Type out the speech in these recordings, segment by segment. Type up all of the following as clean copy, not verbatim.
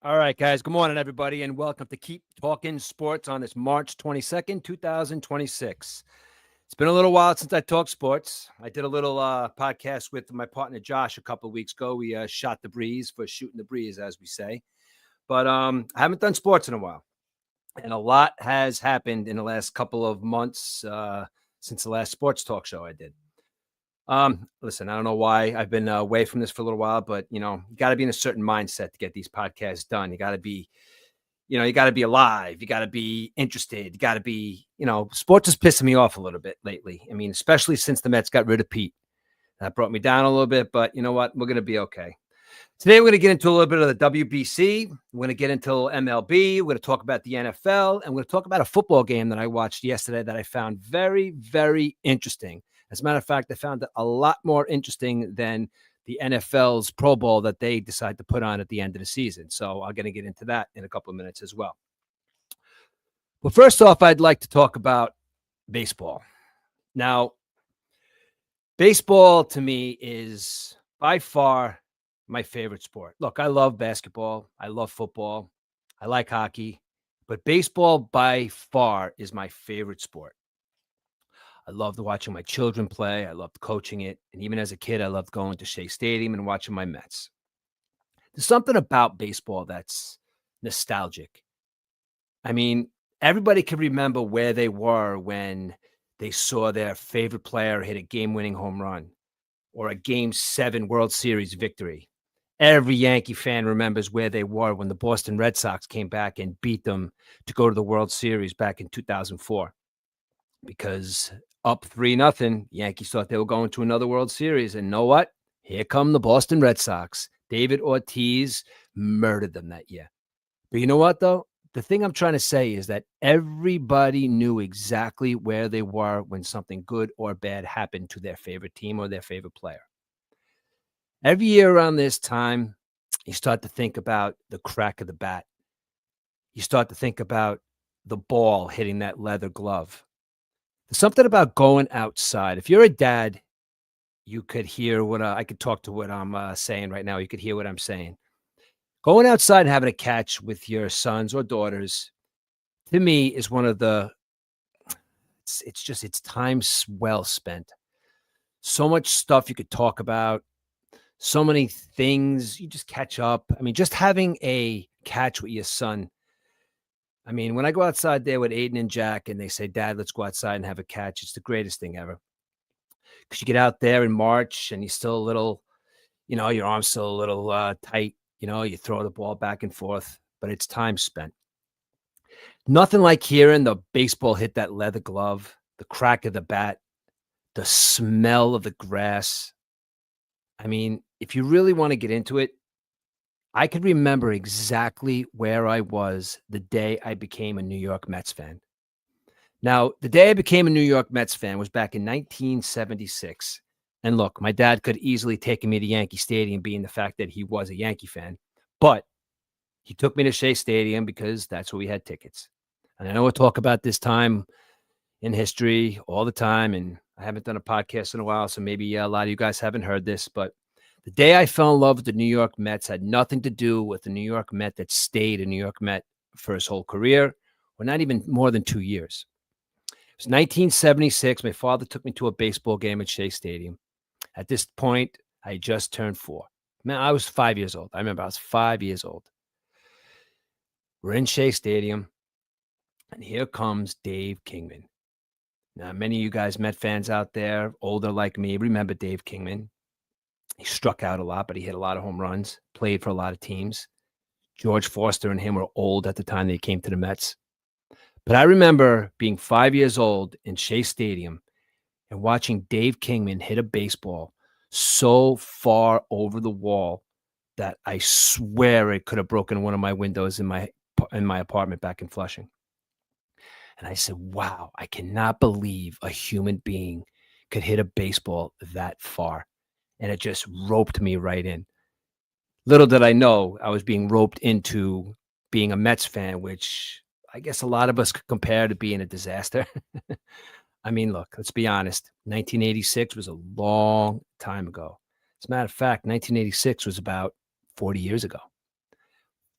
All right, guys. Good morning, everybody, and welcome to Keep Talking Sports on this March 22nd, 2026. It's been a little while since I talked sports. I did a little podcast with my partner Josh a couple of weeks ago. We shot the breeze for shooting the breeze, as we say. But I haven't done sports in a while, and a lot has happened in the last couple of months since the last sports talk show I did. Listen, I don't know why I've been away from this for a little while, but you got to be in a certain mindset to get these podcasts done. You got to be, you got to be alive. You got to be interested. You got to be, sports is pissing me off a little bit lately. I mean, especially since the Mets got rid of Pete. That brought me down a little bit, but you know what? We're going to be okay. Today, we're going to get into a little bit of the WBC. We're going to get into MLB. We're going to talk about the NFL, and we're going to talk about a football game that I watched yesterday that I found very, very interesting. As a matter of fact, I found it a lot more interesting than the NFL's Pro Bowl that they decide to put on at the end of the season. So I'm going to get into that in a couple of minutes as well. Well, first off, I'd like to talk about baseball. Now, baseball to me is by far my favorite sport. Look, I love basketball. I love football. I like hockey. But baseball by far is my favorite sport. I loved watching my children play. I loved coaching it. And even as a kid, I loved going to Shea Stadium and watching my Mets. There's something about baseball that's nostalgic. I mean, everybody can remember where they were when they saw their favorite player hit a game-winning home run or a Game 7 World Series victory. Every Yankee fan remembers where they were when the Boston Red Sox came back and beat them to go to the World Series back in 2004. Because up 3-0, Yankees thought they were going to another World Series. And know what? Here come the Boston Red Sox. David Ortiz murdered them that year. But you know what, though? The thing I'm trying to say is that everybody knew exactly where they were when something good or bad happened to their favorite team or their favorite player. Every year around this time, you start to think about the crack of the bat. You start to think about the ball hitting that leather glove. There's something about going outside. If you're a dad, you could hear what I could talk to what I'm saying right now. You could hear what I'm saying. Going outside and having a catch with your sons or daughters, to me, is one of the, it's time well spent. So much stuff you could talk about. So many things. You just catch up. I mean, just having a catch with your son. I mean, when I go outside there with Aiden and Jack and they say, Dad, let's go outside and have a catch, it's the greatest thing ever. Because you get out there in March and you're still a little, your arm's still a little tight. You throw the ball back and forth, but it's time spent. Nothing like hearing the baseball hit that leather glove, the crack of the bat, the smell of the grass. I mean, if you really want to get into it, I could remember exactly where I was the day I became a New York Mets fan. Now, the day I became a New York Mets fan was back in 1976. And look, my dad could easily take me to Yankee Stadium, being the fact that he was a Yankee fan. But he took me to Shea Stadium because that's where we had tickets. And I know we'll talk about this time in history all the time. And I haven't done a podcast in a while, so maybe a lot of you guys haven't heard this, but the day I fell in love with the New York Mets had nothing to do with the New York Met that stayed a New York Met for his whole career, or not even more than 2 years. It was 1976. My father took me to a baseball game at Shea Stadium. At this point, I had just turned 4. Man, I was 5 years old. I remember I was 5 years old. We're in Shea Stadium, and here comes Dave Kingman. Now, many of you guys Met fans out there, older like me, remember Dave Kingman. He struck out a lot, but he hit a lot of home runs, played for a lot of teams. George Foster and him were old at the time they came to the Mets. But I remember being 5 years old in Shea Stadium and watching Dave Kingman hit a baseball so far over the wall that I swear it could have broken one of my windows in my apartment back in Flushing. And I said, wow, I cannot believe a human being could hit a baseball that far. And it just roped me right in. Little did I know I was being roped into being a Mets fan, which I guess a lot of us could compare to being a disaster. I mean, look, let's be honest. 1986 was a long time ago. As a matter of fact, 1986 was about 40 years ago.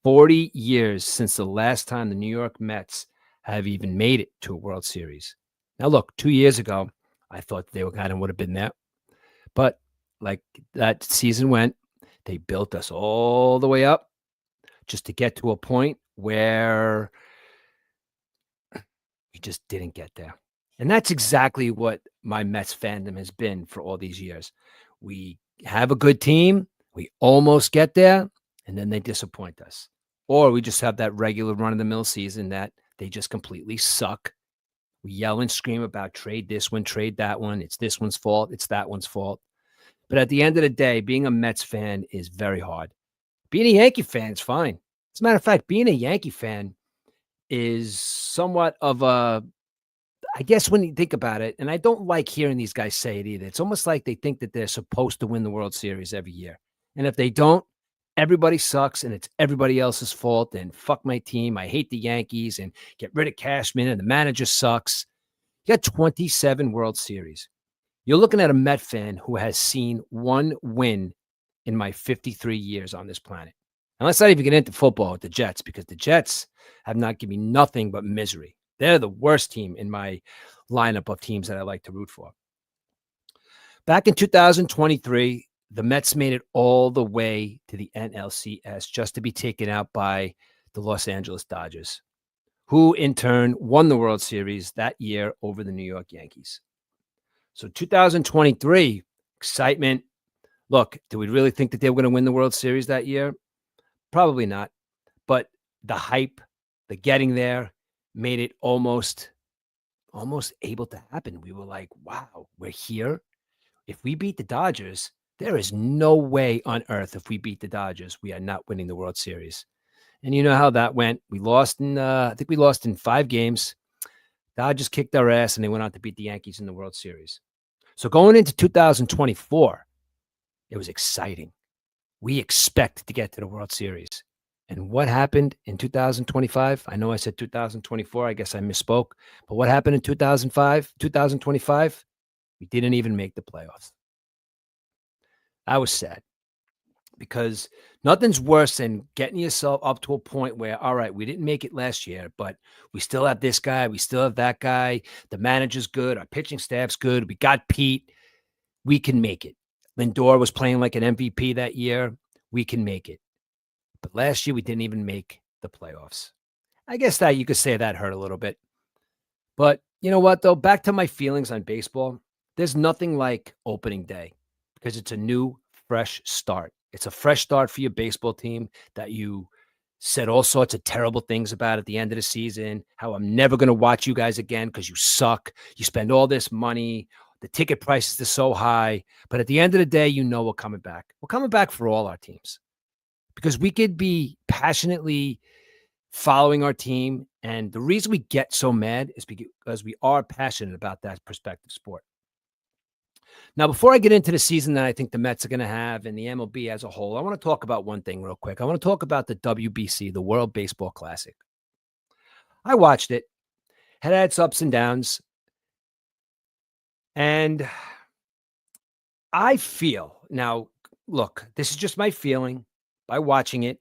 40 years since the last time the New York Mets have even made it to a World Series. Now, look, 2 years ago, I thought they would have been there. But like that season went, they built us all the way up just to get to a point where we just didn't get there. And that's exactly what my Mets fandom has been for all these years. We have a good team, we almost get there, and then they disappoint us. Or we just have that regular run-of-the-mill season that they just completely suck. We yell and scream about trade this one, trade that one. It's this one's fault. It's that one's fault. But at the end of the day, being a Mets fan is very hard. Being a Yankee fan is fine. As a matter of fact, being a Yankee fan is somewhat of a, I guess when you think about it, and I don't like hearing these guys say it either. It's almost like they think that they're supposed to win the World Series every year. And if they don't, everybody sucks and it's everybody else's fault. And fuck my team. I hate the Yankees and get rid of Cashman and the manager sucks. You got 27 World Series. You're looking at a Met fan who has seen one win in my 53 years on this planet. And let's not even get into football with the Jets, because the Jets have not given me nothing but misery. They're the worst team in my lineup of teams that I like to root for. Back in 2023, the Mets made it all the way to the NLCS just to be taken out by the Los Angeles Dodgers, who in turn won the World Series that year over the New York Yankees. So 2023, excitement. Look, do we really think that they were going to win the World Series that year? Probably not. But the hype, the getting there, made it almost able to happen. We were like, wow, we're here. If we beat the Dodgers, there is no way on earth if we beat the Dodgers, we are not winning the World Series. And you know how that went. We lost in, I think we lost in 5 games. Dodgers kicked our ass and they went on to beat the Yankees in the World Series. So going into 2024, it was exciting. We expect to get to the World Series. And what happened in 2025? I know I said 2024. I guess I misspoke. But what happened in 2025? We didn't even make the playoffs. I was sad because nothing's worse than getting yourself up to a point where, all right, we didn't make it last year, but we still have this guy. We still have that guy. The manager's good. Our pitching staff's good. We got Pete. We can make it. Lindor was playing like an MVP that year. We can make it. But last year, we didn't even make the playoffs. I guess that you could say that hurt a little bit. But you know what, though? Back to my feelings on baseball. There's nothing like opening day because it's a new, fresh start. It's a fresh start for your baseball team that you said all sorts of terrible things about at the end of the season, how I'm never going to watch you guys again because you suck. You spend all this money. The ticket prices are so high. But at the end of the day, you know we're coming back. We're coming back for all our teams because we could be passionately following our team. And the reason we get so mad is because we are passionate about that prospective sport. Now, before I get into the season that I think the Mets are going to have and the MLB as a whole, I want to talk about one thing real quick. I want to talk about the WBC, the World Baseball Classic. I watched it, had its ups and downs, and I feel, now, look, this is just my feeling by watching it.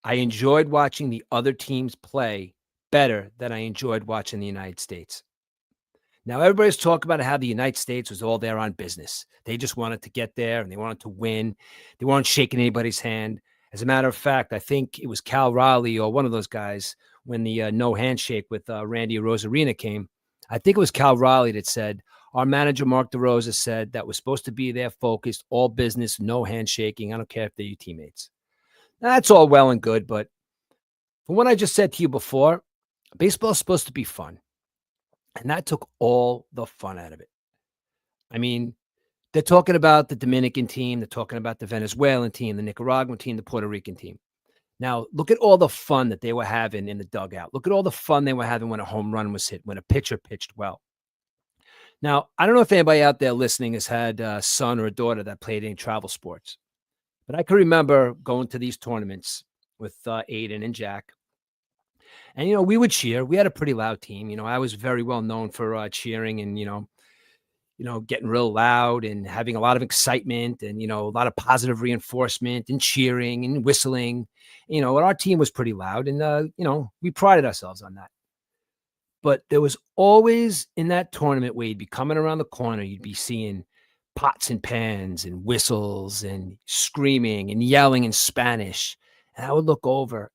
I enjoyed watching the other teams play better than I enjoyed watching the United States. Now, everybody's talking about how the United States was all there on business. They just wanted to get there and they wanted to win. They weren't shaking anybody's hand. As a matter of fact, I think it was Cal Raleigh or one of those guys when the no handshake with Randy Rosarina came. I think it was Cal Raleigh that said, our manager, Mark DeRosa, said that was supposed to be there focused, all business, no handshaking. I don't care if they're your teammates. Now, that's all well and good, but from what I just said to you before, baseball is supposed to be fun. And that took all the fun out of it. I mean, they're talking about the Dominican team. They're talking about the Venezuelan team, the Nicaraguan team, the Puerto Rican team. Now, look at all the fun that they were having in the dugout. Look at all the fun they were having when a home run was hit, when a pitcher pitched well. Now, I don't know if anybody out there listening has had a son or a daughter that played in travel sports, but I can remember going to these tournaments with Aiden and Jack. And, we would cheer. We had a pretty loud team. I was very well known for cheering and, getting real loud and having a lot of excitement and, a lot of positive reinforcement and cheering and whistling. And our team was pretty loud and, we prided ourselves on that. But there was always in that tournament where you'd be coming around the corner, you'd be seeing pots and pans and whistles and screaming and yelling in Spanish. And I would look over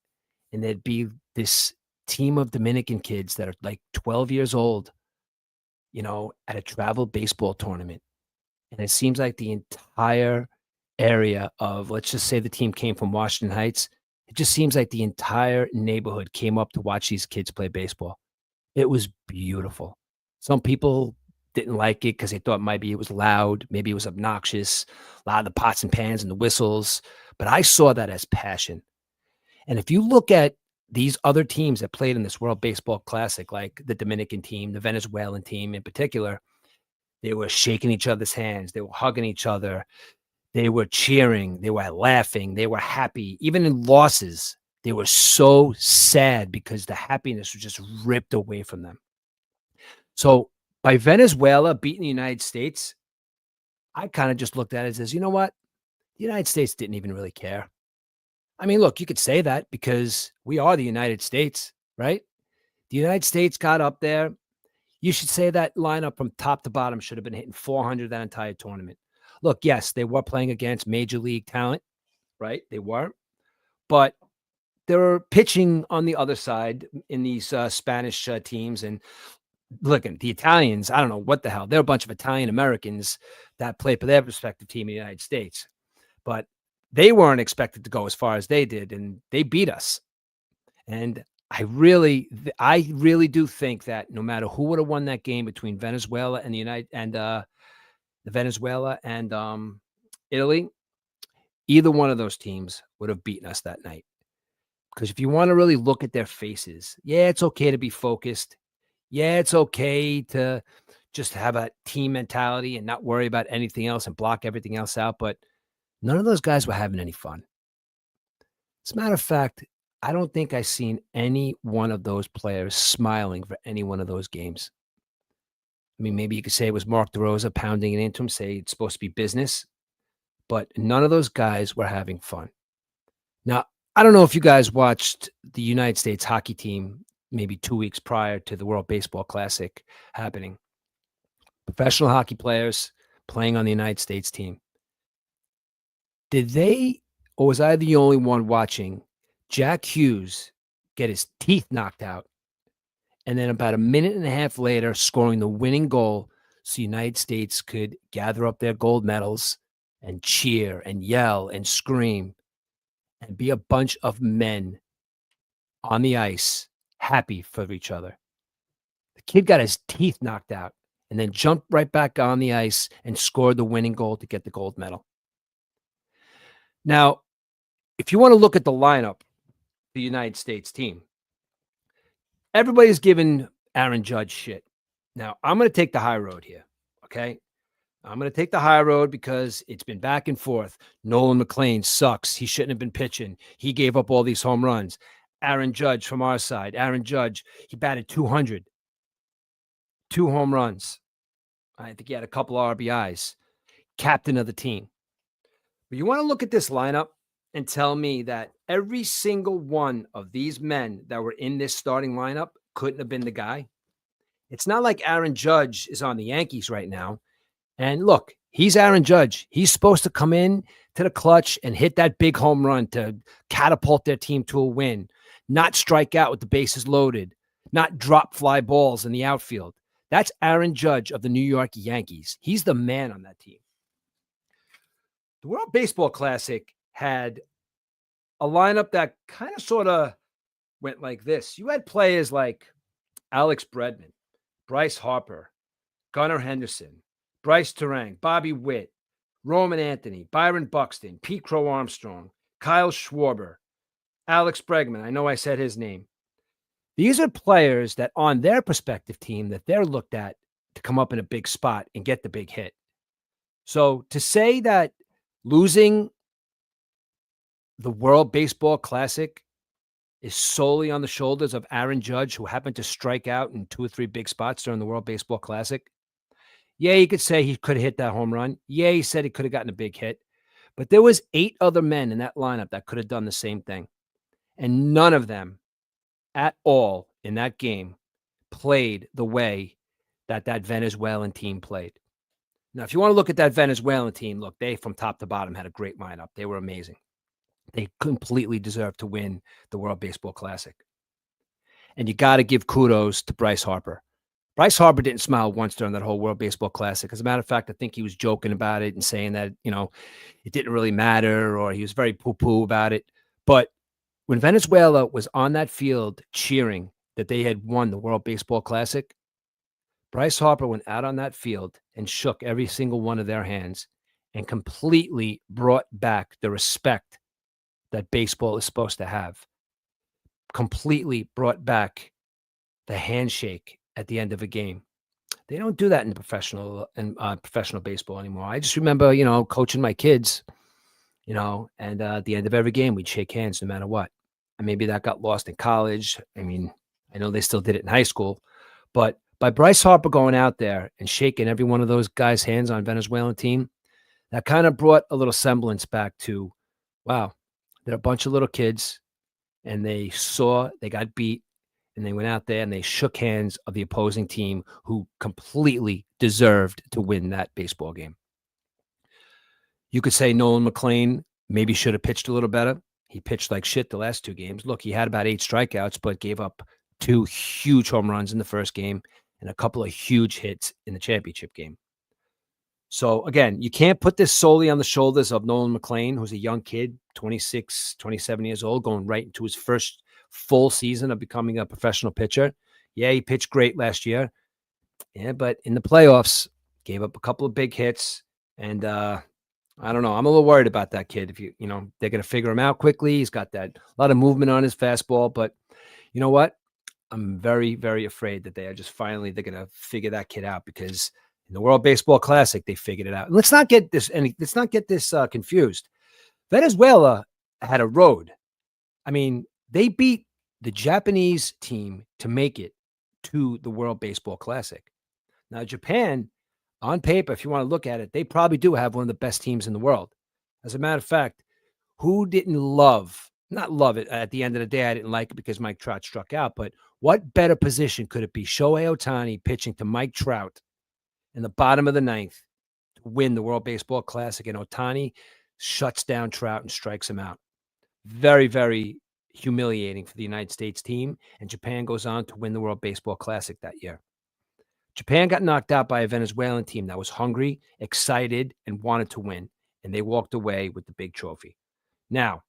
and there'd be this team of Dominican kids that are like 12 years old, at a travel baseball tournament. And it seems like the entire area of, let's just say the team came from Washington Heights. It just seems like the entire neighborhood came up to watch these kids play baseball. It was beautiful. Some people didn't like it because they thought maybe it was loud, maybe it was obnoxious, a lot of the pots and pans and the whistles. But I saw that as passion. And if you look at these other teams that played in this World Baseball Classic, like the Dominican team, the Venezuelan team in particular, they were shaking each other's hands. They were hugging each other. They were cheering. They were laughing. They were happy. Even in losses, they were so sad because the happiness was just ripped away from them. So by Venezuela beating the United States, I kind of just looked at it as, you know what? The United States didn't even really care. I mean, look, you could say that because we are the United States, right? The United States got up there. You should say that lineup from top to bottom should have been hitting 400 that entire tournament. Look, yes, they were playing against major league talent, right? They were. But they were pitching on the other side in these Spanish teams. And look, the Italians, I don't know what the hell. They're a bunch of Italian Americans that play for their respective team in the United States. But they weren't expected to go as far as they did, and they beat us. And I really do think that no matter who would have won that game between Venezuela and the Venezuela and Italy, either one of those teams would have beaten us that night. Because if you want to really look at their faces, yeah, it's okay to be focused. Yeah, it's okay to just have a team mentality and not worry about anything else and block everything else out. But none of those guys were having any fun. As a matter of fact, I don't think I've seen any one of those players smiling for any one of those games. I mean, maybe you could say it was Mark DeRosa pounding it into him, say it's supposed to be business, but none of those guys were having fun. Now, I don't know if you guys watched the United States hockey team maybe 2 weeks prior to the World Baseball Classic happening. Professional hockey players playing on the United States team. Did they, or was I the only one watching Jack Hughes get his teeth knocked out, and then about a minute and a half later scoring the winning goal so the United States could gather up their gold medals and cheer and yell and scream and be a bunch of men on the ice happy for each other? The kid got his teeth knocked out and then jumped right back on the ice and scored the winning goal to get the gold medal. Now, if you want to look at the lineup, the United States team, everybody's giving Aaron Judge shit. Now, I'm going to take the high road here, okay? I'm going to take the high road because it's been back and forth. Nolan McLean sucks. He shouldn't have been pitching. He gave up all these home runs. Aaron Judge from our side. Aaron Judge, he batted 200. 2 home runs. I think he had a couple of RBIs. Captain of the team. But you want to look at this lineup and tell me that every single one of these men that were in this starting lineup couldn't have been the guy? It's not like Aaron Judge is on the Yankees right now. And look, he's Aaron Judge. He's supposed to come in to the clutch and hit that big home run to catapult their team to a win, not strike out with the bases loaded, not drop fly balls in the outfield. That's Aaron Judge of the New York Yankees. He's the man on that team. The World Baseball Classic had a lineup that kind of sort of went like this. You had players like Alex Bregman, Bryce Harper, Gunnar Henderson, Bryce Turang, Bobby Witt, Roman Anthony, Byron Buxton, Pete Crow Armstrong, Kyle Schwarber, Alex Bregman. I know I said his name. These are players that on their prospective team that they're looked at to come up in a big spot and get the big hit. So to say that losing the World Baseball Classic is solely on the shoulders of Aaron Judge, who happened to strike out in 2 or 3 big spots during the World Baseball Classic, Yeah, you could say he could have hit that home run. Yeah, he said he could have gotten a big hit. But there was 8 other men in that lineup that could have done the same thing. And none of them at all in that game played the way that that Venezuelan team played. Now, if you want to look at that Venezuelan team, look, they from top to bottom had a great lineup. They were amazing. They completely deserved to win the World Baseball Classic. And you got to give kudos to Bryce Harper. Bryce Harper didn't smile once during that whole World Baseball Classic. As a matter of fact, I think he was joking about it and saying that, it didn't really matter, or he was very poo-poo about it. But when Venezuela was on that field cheering that they had won the World Baseball Classic, Bryce Harper went out on that field and shook every single one of their hands and completely brought back the respect that baseball is supposed to have. Completely brought back the handshake at the end of a game. They don't do that in professional baseball anymore. I just remember, coaching my kids, and at the end of every game, we'd shake hands no matter what. And maybe that got lost in college. I mean, I know they still did it in high school, but by Bryce Harper going out there and shaking every one of those guys' hands on Venezuelan team, that kind of brought a little semblance back to, wow, they're a bunch of little kids, and they got beat, and they went out there and they shook hands of the opposing team who completely deserved to win that baseball game. You could say Nolan McLean maybe should have pitched a little better. He pitched like shit the last 2 games. Look, he had about 8 strikeouts, but gave up 2 huge home runs in the first game and a couple of huge hits in the championship game. So again, you can't put this solely on the shoulders of Nolan McLean, who's a young kid, 26, 27 years old, going right into his first full season of becoming a professional pitcher. Yeah, he pitched great last year. Yeah, but in the playoffs, gave up a couple of big hits. And I don't know. I'm a little worried about that kid. If they're going to figure him out quickly. He's got that a lot of movement on his fastball. But you know what? I'm very, very afraid that they're going to figure that kid out, because in the World Baseball Classic, they figured it out. And let's not get this confused. Venezuela had a road. I mean, they beat the Japanese team to make it to the World Baseball Classic. Now, Japan, on paper, if you want to look at it, they probably do have one of the best teams in the world. As a matter of fact, who didn't not love it at the end of the day? I didn't like it because Mike Trout struck out, but what better position could it be? Shohei Ohtani pitching to Mike Trout in the bottom of the 9th to win the World Baseball Classic, and Ohtani shuts down Trout and strikes him out. Very, very humiliating for the United States team, and Japan goes on to win the World Baseball Classic that year. Japan got knocked out by a Venezuelan team that was hungry, excited, and wanted to win, and they walked away with the big trophy. Now,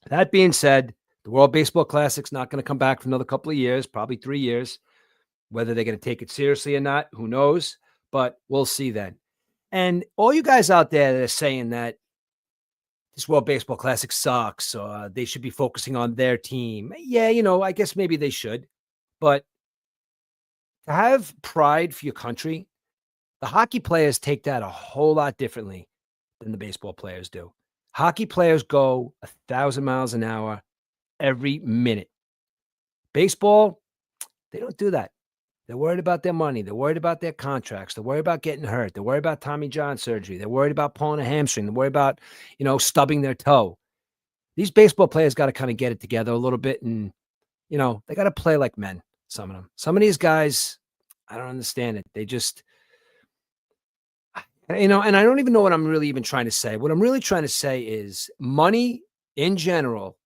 that being said, the World Baseball Classic's not going to come back for another couple of years, probably 3 years. Whether they're going to take it seriously or not, who knows? But we'll see then. And all you guys out there that are saying that this World Baseball Classic sucks, or they should be focusing on their team. Yeah, I guess maybe they should. But to have pride for your country, the hockey players take that a whole lot differently than the baseball players do. Hockey players go 1,000 miles an hour every minute. Baseball, they don't do that. They're worried about their money. They're worried about their contracts. They're worried about getting hurt. They're worried about Tommy John surgery. They're worried about pulling a hamstring. They're worried about, stubbing their toe. These baseball players got to kind of get it together a little bit, and, they got to play like men, some of them. Some of these guys, I don't understand it. They just, and I don't even know what I'm really even trying to say. What I'm really trying to say is money in general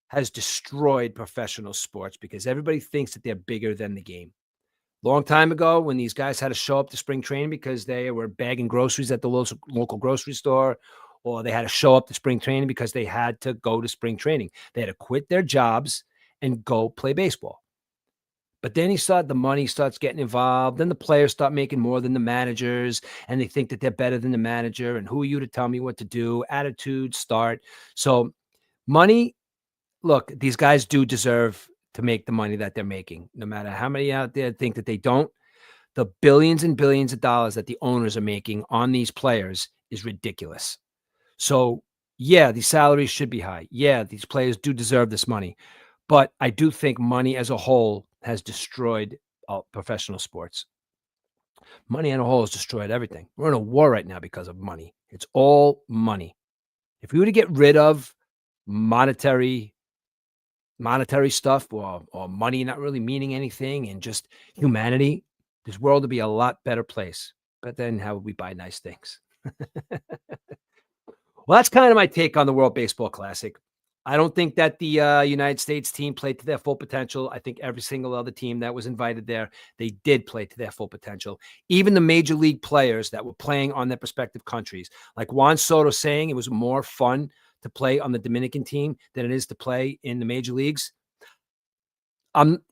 has destroyed professional sports because everybody thinks that they're bigger than the game. Long time ago, when these guys had to show up to spring training because they were bagging groceries at the local grocery store, or they had to show up to spring training because they had to go to spring training. They had to quit their jobs and go play baseball. But then the money starts getting involved. Then the players start making more than the managers, and they think that they're better than the manager. And who are you to tell me what to do? Attitudes start. So money, look, these guys do deserve to make the money that they're making, no matter how many out there think that they don't. The billions and billions of dollars that the owners are making on these players is ridiculous. So yeah, these salaries should be high. Yeah, these players do deserve this money, but I do think money as a whole has destroyed professional sports. Money in a hole has destroyed everything. We're in a war right now because of money. It's all money. If we were to get rid of monetary stuff or money not really meaning anything and just humanity, this world would be a lot better place. But then how would we buy nice things? Well, that's kind of my take on the World Baseball Classic. I don't think that the United States team played to their full potential. I think every single other team that was invited there, they did play to their full potential. Even the major league players that were playing on their respective countries, like Juan Soto saying it was more fun to play on the Dominican team than it is to play in the major leagues.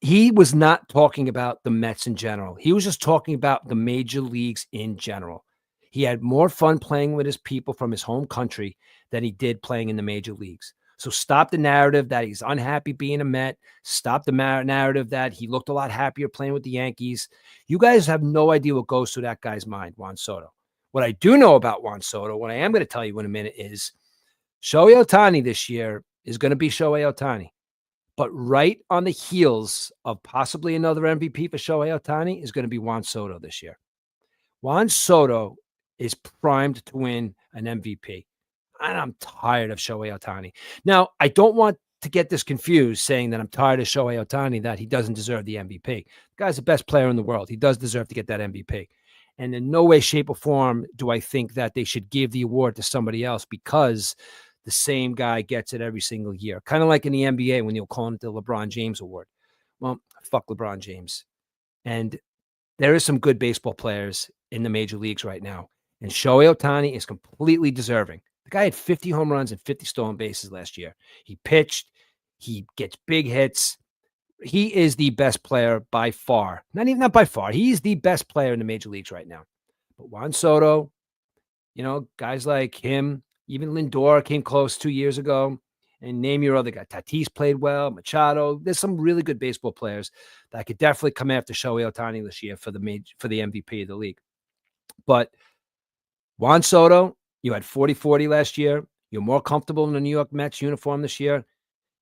He was not talking about the Mets in general. He was just talking about the major leagues in general. He had more fun playing with his people from his home country than he did playing in the major leagues. So stop the narrative that he's unhappy being a Met. Stop the narrative that he looked a lot happier playing with the Yankees. You guys have no idea what goes through that guy's mind, Juan Soto. What I do know about Juan Soto, what I am going to tell you in a minute is Shohei Ohtani this year is going to be Shohei Ohtani. But right on the heels of possibly another MVP for Shohei Ohtani is going to be Juan Soto this year. Juan Soto is primed to win an MVP. And I'm tired of Shohei Ohtani. Now, I don't want to get this confused saying that I'm tired of Shohei Ohtani, that he doesn't deserve the MVP. The guy's the best player in the world. He does deserve to get that MVP. And in no way, shape, or form do I think that they should give the award to somebody else because the same guy gets it every single year. Kind of like in the NBA when you'll call it the LeBron James Award. Well, fuck LeBron James. And there is some good baseball players in the major leagues right now. And Shohei Ohtani is completely deserving. The guy had 50 home runs and 50 stolen bases last year. He pitched. He gets big hits. He is the best player by far. Not by far. He's the best player in the major leagues right now. But Juan Soto, guys like him, even Lindor came close 2 years ago. And name your other guy. Tatis played well. Machado. There's some really good baseball players that could definitely come after Shohei Ohtani this year for the MVP of the league. But Juan Soto, you had 40-40 last year. You're more comfortable in the New York Mets uniform this year.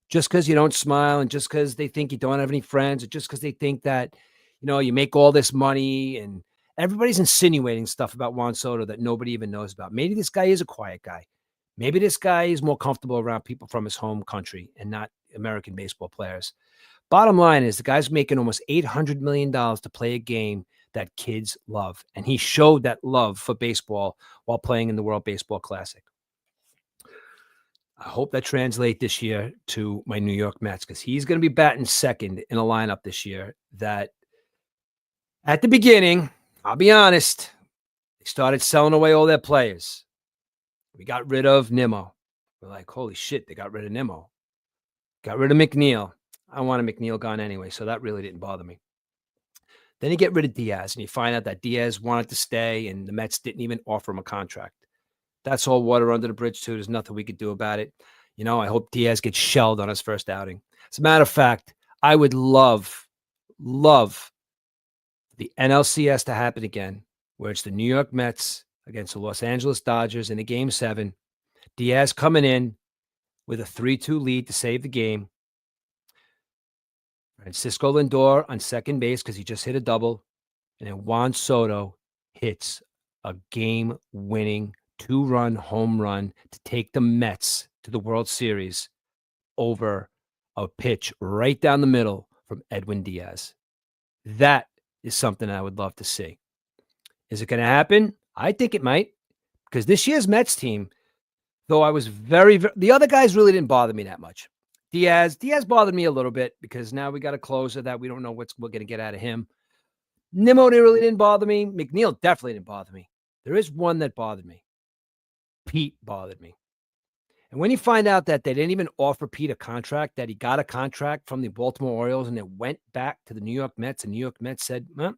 Just because you don't smile and just because they think you don't have any friends or just because they think that, you make all this money and everybody's insinuating stuff about Juan Soto that nobody even knows about. Maybe this guy is a quiet guy. Maybe this guy is more comfortable around people from his home country and not American baseball players. Bottom line is the guy's making almost $800 million to play a game that kids love. And he showed that love for baseball while playing in the World Baseball Classic. I hope that translates this year to my New York Mets because he's going to be batting second in a lineup this year that at the beginning, I'll be honest, they started selling away all their players. We got rid of Nimmo. We're like, holy shit, they got rid of Nimmo. Got rid of McNeil. I wanted McNeil gone anyway, so that really didn't bother me. Then you get rid of Diaz, and you find out that Diaz wanted to stay, and the Mets didn't even offer him a contract. That's all water under the bridge, too. There's nothing we could do about it. I hope Diaz gets shelled on his first outing. As a matter of fact, I would love the NLCS to happen again, where it's the New York Mets against the Los Angeles Dodgers in a Game 7. Diaz coming in with a 3-2 lead to save the game. Francisco Lindor on second base because he just hit a double. And then Juan Soto hits a game-winning 2-run home run to take the Mets to the World Series over a pitch right down the middle from Edwin Diaz. That is something I would love to see. Is it going to happen? I think it might, because this year's Mets team, though I was the other guys really didn't bother me that much. Diaz bothered me a little bit because now we got a closer that we don't know what we're going to get out of him. Nimmo really didn't bother me. McNeil definitely didn't bother me. There is one that bothered me. Pete bothered me. And when you find out that they didn't even offer Pete a contract, that he got a contract from the Baltimore Orioles and it went back to the New York Mets, and New York Mets said, well,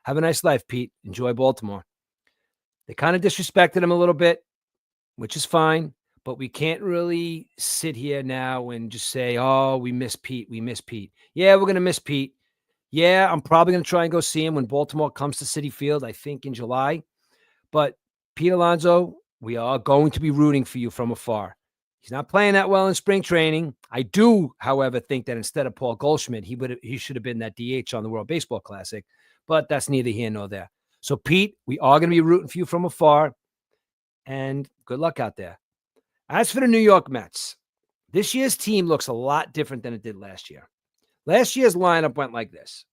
have a nice life, Pete. Enjoy Baltimore. They kind of disrespected him a little bit, which is fine. But we can't really sit here now and just say, oh, we miss Pete. We miss Pete. Yeah, we're going to miss Pete. Yeah, I'm probably going to try and go see him when Baltimore comes to Citi Field, I think in July. But Pete Alonso, we are going to be rooting for you from afar. He's not playing that well in spring training. I do, however, think that instead of Paul Goldschmidt, he should have been that DH on the World Baseball Classic. But that's neither here nor there. So, Pete, we are going to be rooting for you from afar, and good luck out there. As for the New York Mets, this year's team looks a lot different than it did last year. Last year's lineup went like this: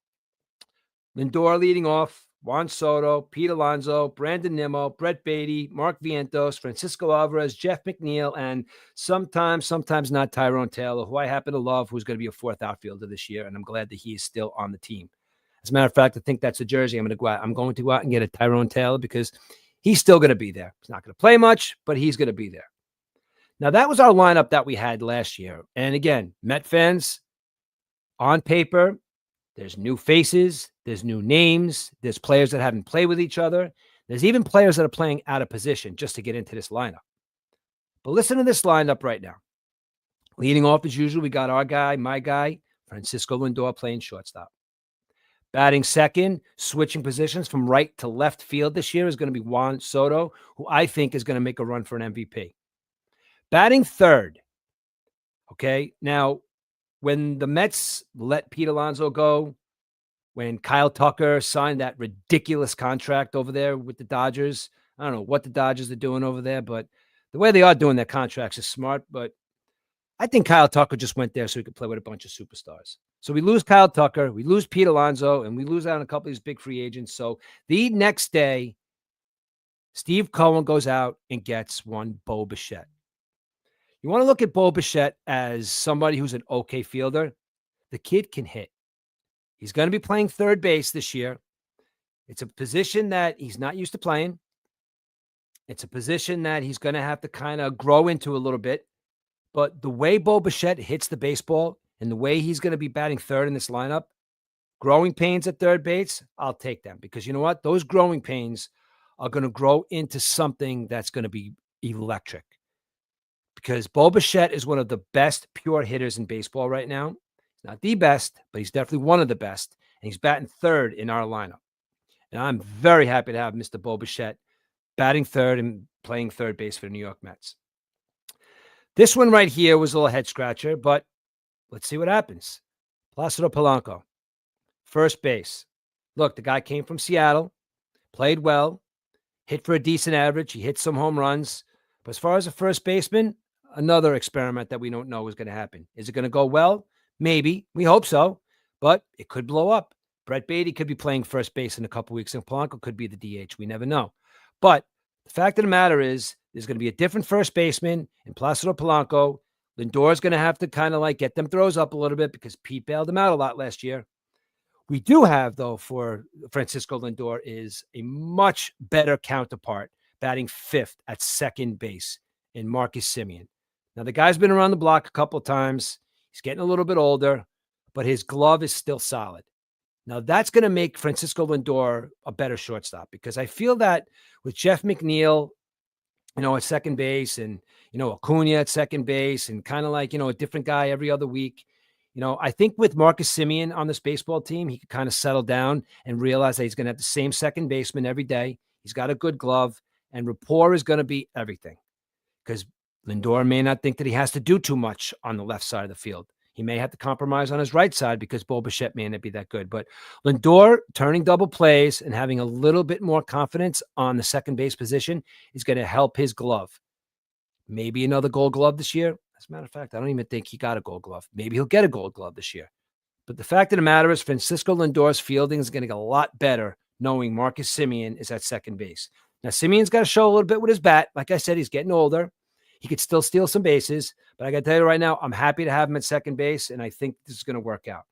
Lindor leading off, Juan Soto, Pete Alonso, Brandon Nimmo, Brett Beatty, Mark Vientos, Francisco Alvarez, Jeff McNeil, and sometimes not, Tyrone Taylor, who I happen to love, who's going to be a fourth outfielder this year, and I'm glad that he is still on the team. As a matter of fact, I think that's a jersey I'm going to go out and get a Tyrone Taylor because he's still going to be there. He's not going to play much, but he's going to be there. Now, that was our lineup that we had last year. And again, Met fans, on paper, there's new faces, there's new names, there's players that haven't played with each other. There's even players that are playing out of position just to get into this lineup. But listen to this lineup right now. Leading off as usual, we got my guy, Francisco Lindor, playing shortstop. Batting second, switching positions from right to left field this year, is going to be Juan Soto, who I think is going to make a run for an MVP. Batting third, okay? Now, when the Mets let Pete Alonso go, when Kyle Tucker signed that ridiculous contract over there with the Dodgers, I don't know what the Dodgers are doing over there, but the way they are doing their contracts is smart. But I think Kyle Tucker just went there so he could play with a bunch of superstars. So we lose Kyle Tucker, we lose Pete Alonso, and we lose out on a couple of these big free agents. So the next day, Steve Cohen goes out and gets one Bo Bichette. You want to look at Bo Bichette as somebody who's an okay fielder. The kid can hit. He's going to be playing third base this year. It's a position that he's not used to playing. It's a position that he's going to have to kind of grow into a little bit. But the way Bo Bichette hits the baseball and the way he's going to be batting third in this lineup, growing pains at third base, I'll take them. Because you know what? Those growing pains are going to grow into something that's going to be electric. Because Bo Bichette is one of the best pure hitters in baseball right now. He's not the best, but he's definitely one of the best. And he's batting third in our lineup. And I'm very happy to have Mr. Bo Bichette batting third and playing third base for the New York Mets. This one right here was a little head scratcher, but let's see what happens. Placido Polanco, first base. Look, the guy came from Seattle, played well, hit for a decent average. He hit some home runs. But as far as a first baseman, another experiment that we don't know is going to happen. Is it going to go well? Maybe. We hope so. But it could blow up. Brett Beatty could be playing first base in a couple weeks, and Polanco could be the DH. We never know. But the fact of the matter is, there's going to be a different first baseman in Placido Polanco. Lindor is going to have to kind of like get them throws up a little bit because Pete bailed him out a lot last year. We do have, though, for Francisco Lindor is a much better counterpart batting fifth at second base in Marcus Semien. Now, the guy's been around the block a couple of times. He's getting a little bit older, but his glove is still solid. Now, that's going to make Francisco Lindor a better shortstop because I feel that with Jeff McNeil, at second base and, Acuna at second base and kind of like, a different guy every other week, I think with Marcus Semien on this baseball team, he could kind of settle down and realize that he's going to have the same second baseman every day. He's got a good glove and rapport is going to be everything because Lindor may not think that he has to do too much on the left side of the field. He may have to compromise on his right side because Bo Bichette may not be that good. But Lindor turning double plays and having a little bit more confidence on the second base position is going to help his glove. Maybe another gold glove this year. As a matter of fact, I don't even think he got a gold glove. Maybe he'll get a gold glove this year. But the fact of the matter is Francisco Lindor's fielding is going to get a lot better knowing Marcus Semien is at second base. Now, Simeon's got to show a little bit with his bat. Like I said, he's getting older. He could still steal some bases. But I got to tell you right now, I'm happy to have him at second base, and I think this is going to work out.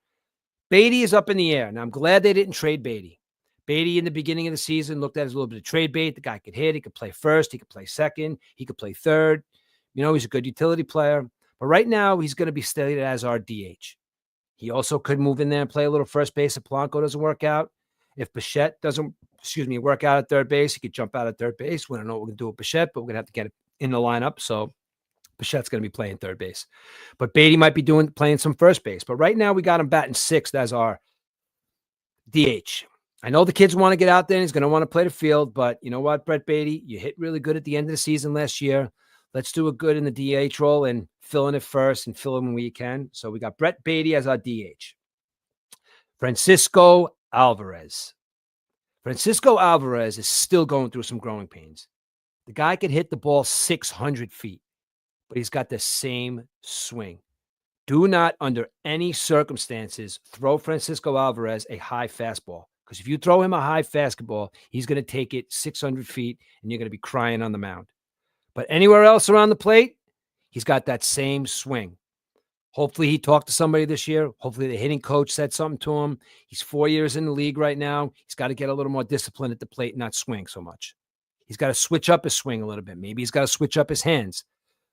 Beatty is up in the air. Now, I'm glad they didn't trade Beatty. Beatty in the beginning of the season looked at as a little bit of trade bait. The guy could hit. He could play first. He could play second. He could play third. He's a good utility player. But right now, he's going to be slated as our DH. He also could move in there and play a little first base if Polanco doesn't work out. If Bichette doesn't, work out at third base, he could jump out at third base. We don't know what we're going to do with Bichette, but we're going to have to get it in the lineup. So Bichette's going to be playing third base. But Beatty might be playing some first base. But right now, we got him batting sixth as our DH. I know the kids want to get out there and he's going to want to play the field, but you know what, Brett Beatty, you hit really good at the end of the season last year. Let's do it good in the DH role and fill in it first and fill in when we can. So we got Brett Beatty as our DH. Francisco Alvarez. Francisco Alvarez is still going through some growing pains. The guy could hit the ball 600 feet, but he's got the same swing. Do not, under any circumstances, throw Francisco Alvarez a high fastball. Because if you throw him a high fastball, he's going to take it 600 feet and you're going to be crying on the mound. But anywhere else around the plate, he's got that same swing. Hopefully he talked to somebody this year. Hopefully the hitting coach said something to him. He's 4 years in the league right now. He's got to get a little more discipline at the plate and not swing so much. He's got to switch up his swing a little bit. Maybe he's got to switch up his hands.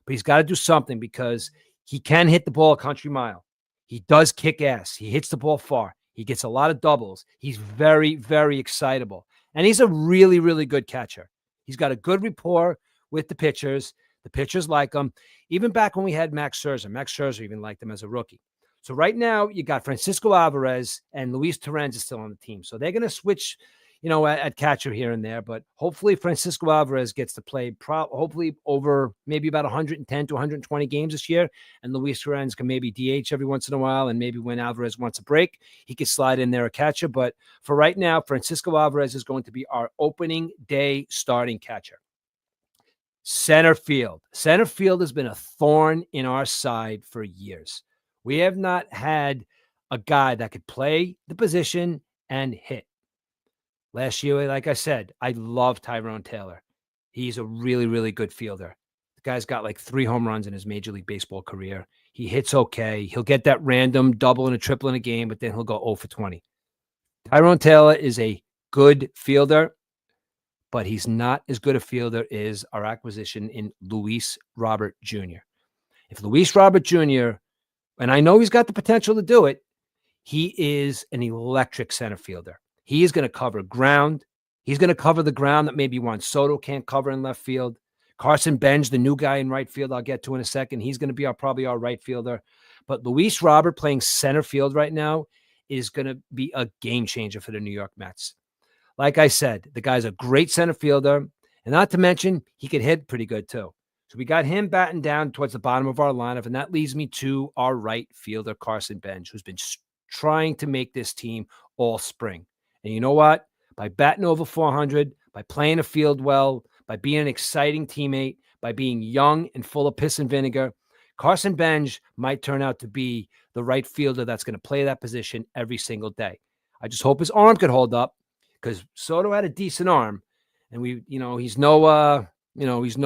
But he's got to do something because he can hit the ball a country mile. He does kick ass. He hits the ball far. He gets a lot of doubles. He's very, very excitable. And he's a really, really good catcher. He's got a good rapport with the pitchers. The pitchers like him. Even back when we had Max Scherzer even liked him as a rookie. So right now, you got Francisco Alvarez and Luis Torrens is still on the team. So they're going to switch, at catcher here and there. But hopefully Francisco Alvarez gets to play hopefully over maybe about 110 to 120 games this year. And Luis Torrens can maybe DH every once in a while. And maybe when Alvarez wants a break, he can slide in there a catcher. But for right now, Francisco Alvarez is going to be our opening day starting catcher. Center field. Center field has been a thorn in our side for years. We have not had a guy that could play the position and hit. Last year, like I said, I love Tyrone Taylor. He's a really, really good fielder. The guy's got like 3 home runs in his Major League Baseball career. He hits okay. He'll get that random double and a triple in a game, but then he'll go 0 for 20. Tyrone Taylor is a good fielder, but he's not as good a fielder as our acquisition in Luis Robert Jr. If Luis Robert Jr., and I know he's got the potential to do it, he is an electric center fielder. He is going to cover ground. He's going to cover the ground that maybe Juan Soto can't cover in left field. Carson Benj, the new guy in right field, I'll get to in a second. He's going to be probably our right fielder. But Luis Robert playing center field right now is going to be a game changer for the New York Mets. Like I said, the guy's a great center fielder, and not to mention, he can hit pretty good too. So we got him batting down towards the bottom of our lineup, and that leads me to our right fielder, Carson Benj, who's been trying to make this team all spring. And you know what? By batting over 400, by playing the field well, by being an exciting teammate, by being young and full of piss and vinegar, Carson Benj might turn out to be the right fielder that's going to play that position every single day. I just hope his arm could hold up, because Soto had a decent arm, and he's no,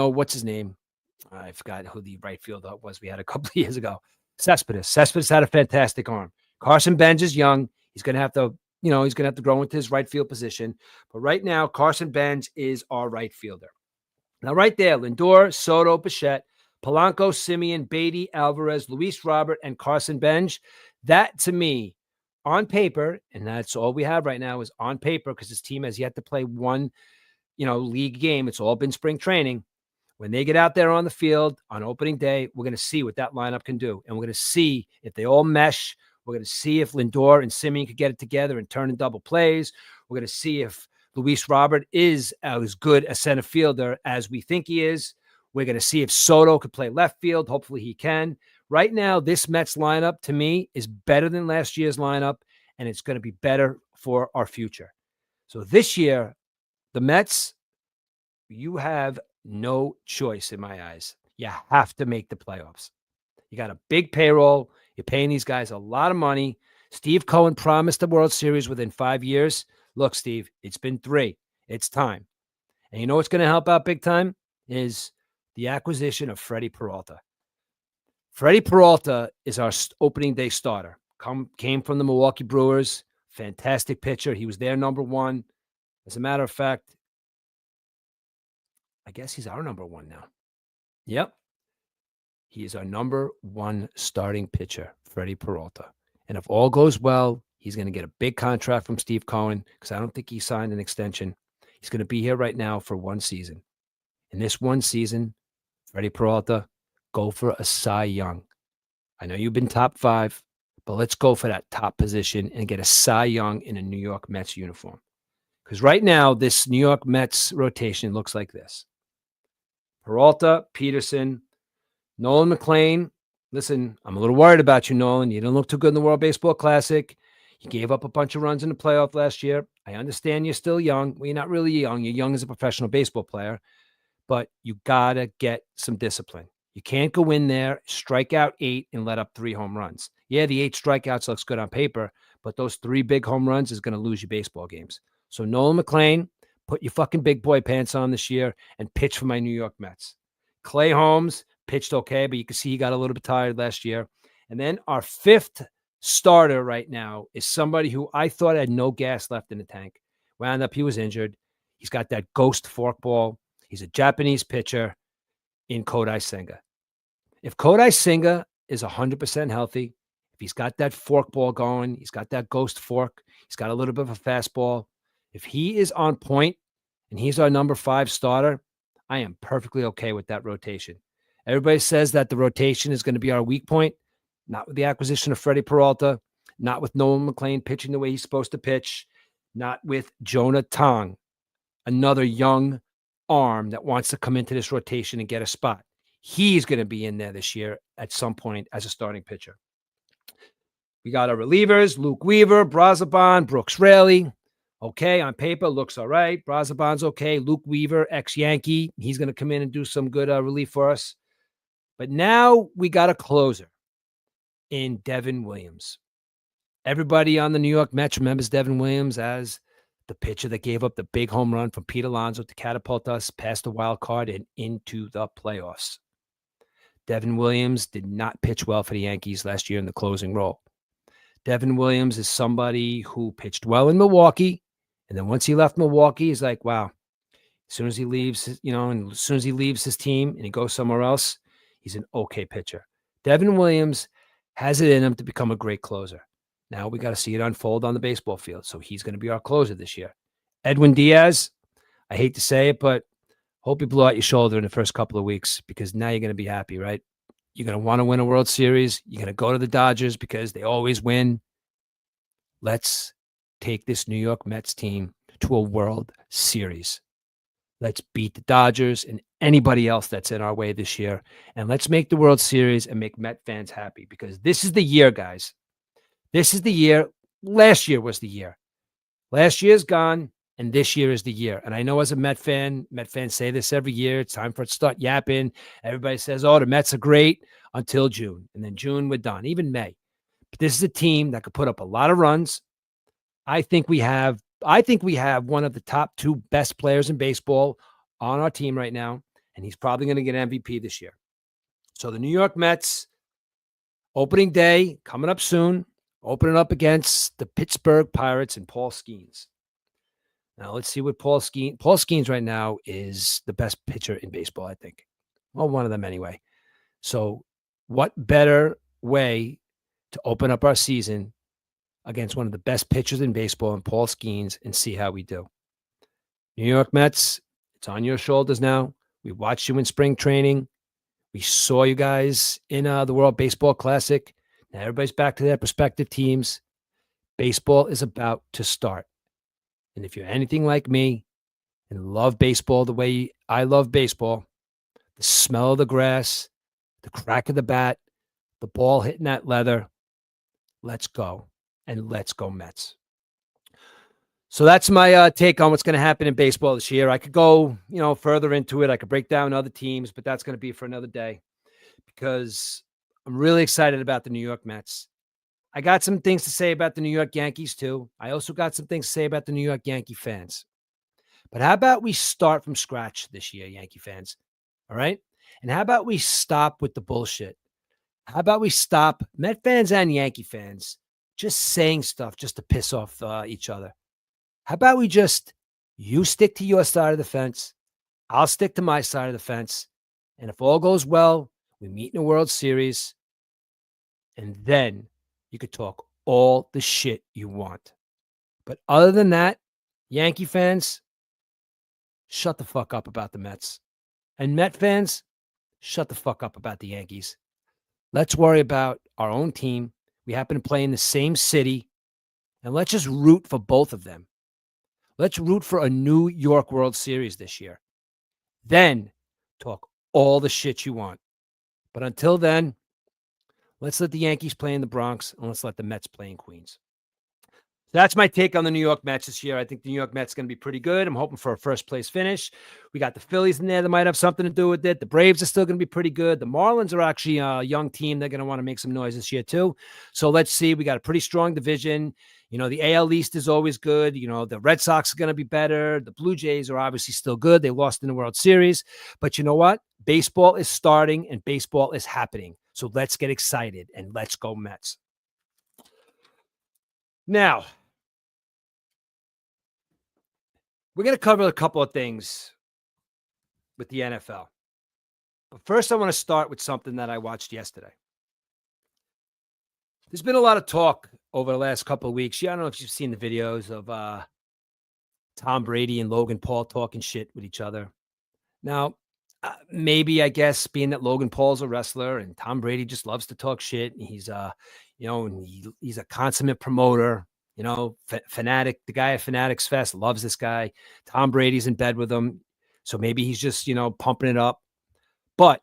what's his name? I forgot who the right fielder was we had a couple of years ago. Cespedes. Cespedes had a fantastic arm. Carson Benj is young. He's going to have to, he's going to have to grow into his right field position. But right now, Carson Benj is our right fielder. Now, right there, Lindor, Soto, Bichette, Polanco, Simeon, Beatty, Alvarez, Luis Robert, and Carson Benj. That, to me, on paper, and that's all we have right now is on paper, because this team has yet to play one, league game. It's all been spring training. When they get out there on the field on opening day, we're going to see what that lineup can do. And we're going to see if they all mesh. We're going to see if Lindor and Simeon could get it together and turn in double plays. We're going to see if Luis Robert is as good a center fielder as we think he is. We're going to see if Soto could play left field. Hopefully he can. Right now, this Mets lineup, to me, is better than last year's lineup, and it's going to be better for our future. So this year, the Mets, you have no choice in my eyes. You have to make the playoffs. You got a big payroll. You're paying these guys a lot of money. Steve Cohen promised the World Series within 5 years. Look, Steve, it's been 3. It's time. And you know what's going to help out big time is the acquisition of Freddie Peralta. Freddie Peralta is our opening day starter. Came from the Milwaukee Brewers. Fantastic pitcher. He was their number 1. As a matter of fact, I guess he's our number 1 now. Yep. He is our number 1 starting pitcher, Freddie Peralta. And if all goes well, he's going to get a big contract from Steve Cohen, because I don't think he signed an extension. He's going to be here right now for 1 season. In this 1 season, Freddie Peralta, go for a Cy Young. I know you've been top 5, but let's go for that top position and get a Cy Young in a New York Mets uniform. Because right now, this New York Mets rotation looks like this. Peralta, Peterson, Nolan McLean. Listen, I'm a little worried about you, Nolan. You didn't look too good in the World Baseball Classic. You gave up a bunch of runs in the playoff last year. I understand you're still young. Well, you're not really young. You're young as a professional baseball player, but you got to get some discipline. You can't go in there, strike out 8, and let up 3 home runs. Yeah, the 8 strikeouts looks good on paper, but those 3 big home runs is going to lose you baseball games. So Nolan McLean, put your fucking big boy pants on this year and pitch for my New York Mets. Clay Holmes pitched okay, but you can see he got a little bit tired last year. And then our 5th starter right now is somebody who I thought had no gas left in the tank. Wound up, he was injured. He's got that ghost forkball. He's a Japanese pitcher in Kodai Senga. If Kodai Senga is 100% healthy, if he's got that forkball going, he's got that ghost fork, he's got a little bit of a fastball. If he is on point and he's our number 5 starter, I am perfectly okay with that rotation. Everybody says that the rotation is going to be our weak point. Not with the acquisition of Freddie Peralta, not with Nolan McLean pitching the way he's supposed to pitch, not with Jonah Tong, another young arm that wants to come into this rotation and get a spot. He's going to be in there this year at some point as a starting pitcher. We got our relievers, Luke Weaver, Brazaban, Brooks Raley. Okay, on paper, looks all right. Brazaban's okay. Luke Weaver, ex-Yankee. He's going to come in and do some good relief for us. But now we got a closer in Devin Williams. Everybody on the New York Mets remembers Devin Williams as the pitcher that gave up the big home run from Pete Alonso to catapult us past the wild card and into the playoffs. Devin Williams did not pitch well for the Yankees last year in the closing role. Devin Williams is somebody who pitched well in Milwaukee, and then once he left Milwaukee, he's like, wow, as soon as he leaves, and as soon as he leaves his team and he goes somewhere else, he's an okay pitcher. Devin Williams has it in him to become a great closer. Now we got to see it unfold on the baseball field. So he's going to be our closer this year. Edwin Diaz, I hate to say it, but hope you blow out your shoulder in the first couple of weeks because now you're going to be happy, right? You're going to want to win a World Series. You're going to go to the Dodgers because they always win. Let's take this New York Mets team to a World Series. Let's beat the Dodgers and anybody else that's in our way this year. And let's make the World Series and make Met fans happy because this is the year, guys. This is the year. Last year was the year. Last year's gone, and this year is the year. And I know as a Met fans say this every year. It's time for it to start yapping. Everybody says, oh, the Mets are great until June. And then June, we're done. Even May. But this is a team that could put up a lot of runs. I think we have one of the top 2 best players in baseball on our team right now, and he's probably going to get MVP this year. So the New York Mets, opening day, coming up soon, opening up against the Pittsburgh Pirates and Paul Skeens. Now let's see what Paul Skeens right now is the best pitcher in baseball, I think. Well, one of them anyway. So what better way to open up our season against one of the best pitchers in baseball and Paul Skeens and see how we do. New York Mets, it's on your shoulders now. We watched you in spring training. We saw you guys in the World Baseball Classic. Now everybody's back to their respective teams. Baseball is about to start. And if you're anything like me and love baseball the way I love baseball, the smell of the grass, the crack of the bat, the ball hitting that leather, let's go. And let's go Mets. So that's my take on what's going to happen in baseball this year. I could go, further into it. I could break down other teams, but that's going to be for another day because I'm really excited about the New York Mets. I got some things to say about the New York Yankees too. I also got some things to say about the New York Yankee fans. But how about we start from scratch this year, Yankee fans? All right? And how about we stop with the bullshit? How about we stop, Met fans and Yankee fans, just saying stuff just to piss off each other? How about we you stick to your side of the fence, I'll stick to my side of the fence, and if all goes well, we meet in a World Series, and then you could talk all the shit you want. But other than that, Yankee fans, shut the fuck up about the Mets. And Met fans, shut the fuck up about the Yankees. Let's worry about our own team. We happen to play in the same city, and let's just root for both of them. Let's root for a New York World Series this year. Then talk all the shit you want. But until then, let's let the Yankees play in the Bronx, and let's let the Mets play in Queens. That's my take on the New York Mets this year. I think the New York Mets going to be pretty good. I'm hoping for a first place finish. We got the Phillies in there that might have something to do with it. The Braves are still going to be pretty good. The Marlins are actually a young team. They're going to want to make some noise this year too. So let's see. We got a pretty strong division. The AL East is always good. The Red Sox are going to be better. The Blue Jays are obviously still good. They lost in the World Series. But you know what? Baseball is starting and baseball is happening. So let's get excited and let's go Mets. Now, we're going to cover a couple of things with the NFL. But first, I want to start with something that I watched yesterday. There's been a lot of talk over the last couple of weeks. I don't know if you've seen the videos of Tom Brady and Logan Paul talking shit with each other. Now, maybe, I guess, being that Logan Paul's a wrestler and Tom Brady just loves to talk shit. And he's a consummate promoter. Fanatic, the guy at Fanatics Fest loves this guy. Tom Brady's in bed with him. So maybe he's just, pumping it up. But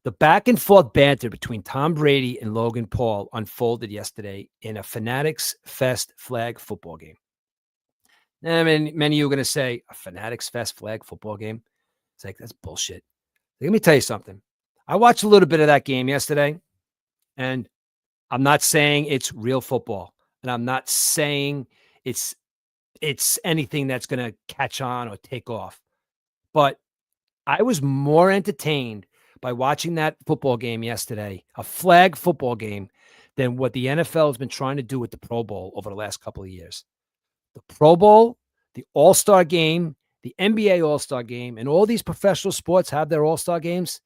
the back and forth banter between Tom Brady and Logan Paul unfolded yesterday in a Fanatics Fest flag football game. I mean, many of you are going to say, a Fanatics Fest flag football game? It's like, that's bullshit. Let me tell you something. I watched a little bit of that game yesterday, and I'm not saying it's real football. And I'm not saying it's anything that's going to catch on or take off. But I was more entertained by watching that football game yesterday, a flag football game, than what the NFL has been trying to do with the Pro Bowl over the last couple of years. The Pro Bowl, the All-Star game, the NBA All-Star game, and all these professional sports have their All-Star games.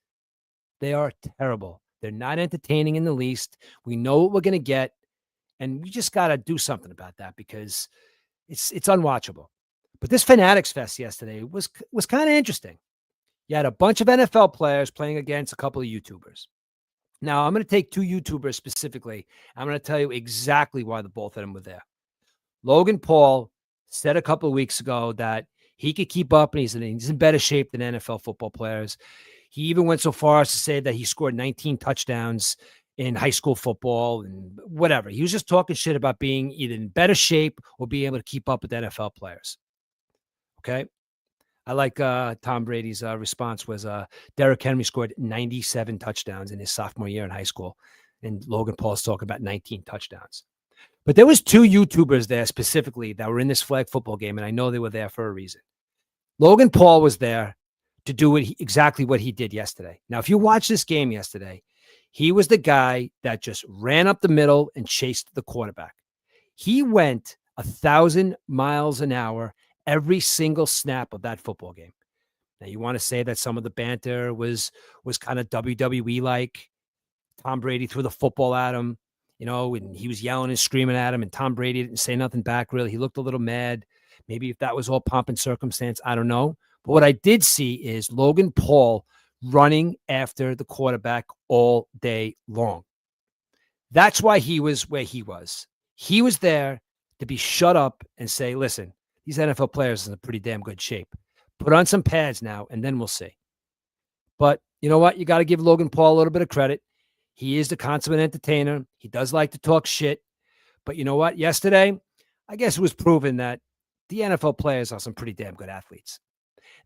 They are terrible. They're not entertaining in the least. We know what we're going to get. And we just got to do something about that because it's unwatchable. But this Fanatics Fest yesterday was kind of interesting. You had a bunch of NFL players playing against a couple of YouTubers. Now, I'm going to take two YouTubers specifically. I'm going to tell you exactly why the both of them were there. Logan Paul said a couple of weeks ago that he could keep up and he's in better shape than NFL football players. He even went so far as to say that he scored 19 touchdowns in high school football and whatever. He was just talking shit about being either in better shape or being able to keep up with NFL players. Okay. I like Tom Brady's response was Derrick Henry scored 97 touchdowns in his sophomore year in high school. And Logan Paul's talking about 19 touchdowns. But there was two YouTubers there specifically that were in this flag football game. And I know they were there for a reason. Logan Paul was there to do exactly what he did yesterday. Now, if you watch this game yesterday, he was the guy that just ran up the middle and chased the quarterback. He went 1,000 miles an hour every single snap of that football game. Now, you want to say that some of the banter was kind of WWE-like. Tom Brady threw the football at him, and he was yelling and screaming at him, and Tom Brady didn't say nothing back, really. He looked a little mad. Maybe if that was all pomp and circumstance, I don't know. But what I did see is Logan Paul running after the quarterback all day long. That's why he was where he was. He was there to be shut up and say, listen, these NFL players are in pretty damn good shape. Put on some pads now, and then we'll see. But you know what? You got to give Logan Paul a little bit of credit. He is the consummate entertainer. He does like to talk shit. But you know what? Yesterday, I guess it was proven that the NFL players are some pretty damn good athletes.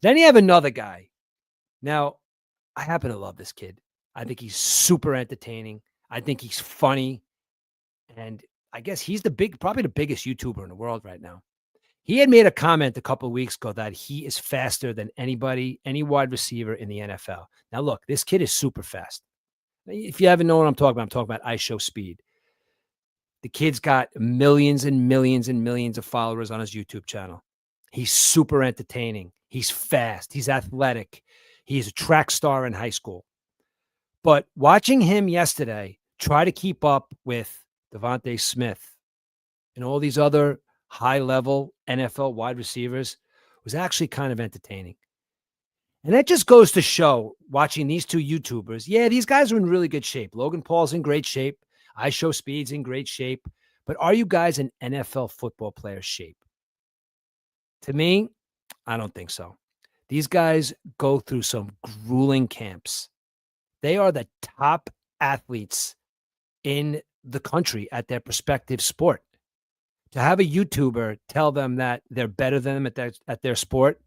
Then you have another guy. Now, I happen to love this kid. I think he's super entertaining. I think he's funny. And I guess he's probably the biggest YouTuber in the world right now. He had made a comment a couple of weeks ago that he is faster than any wide receiver in the NFL. Now, look, this kid is super fast. If you haven't known what I'm talking about I show speed. The kid's got millions and millions and millions of followers on his YouTube channel. He's super entertaining. He's fast. He's athletic. He's a track star in high school. But watching him yesterday try to keep up with Devontae Smith and all these other high-level NFL wide receivers was actually kind of entertaining. And that just goes to show, watching these two YouTubers, yeah, these guys are in really good shape. Logan Paul's in great shape. I Show Speed's in great shape. But are you guys in NFL football player shape? To me, I don't think so. These guys go through some grueling camps. They are the top athletes in the country at their respective sport. to have a YouTuber tell them that they're better than them at their sport.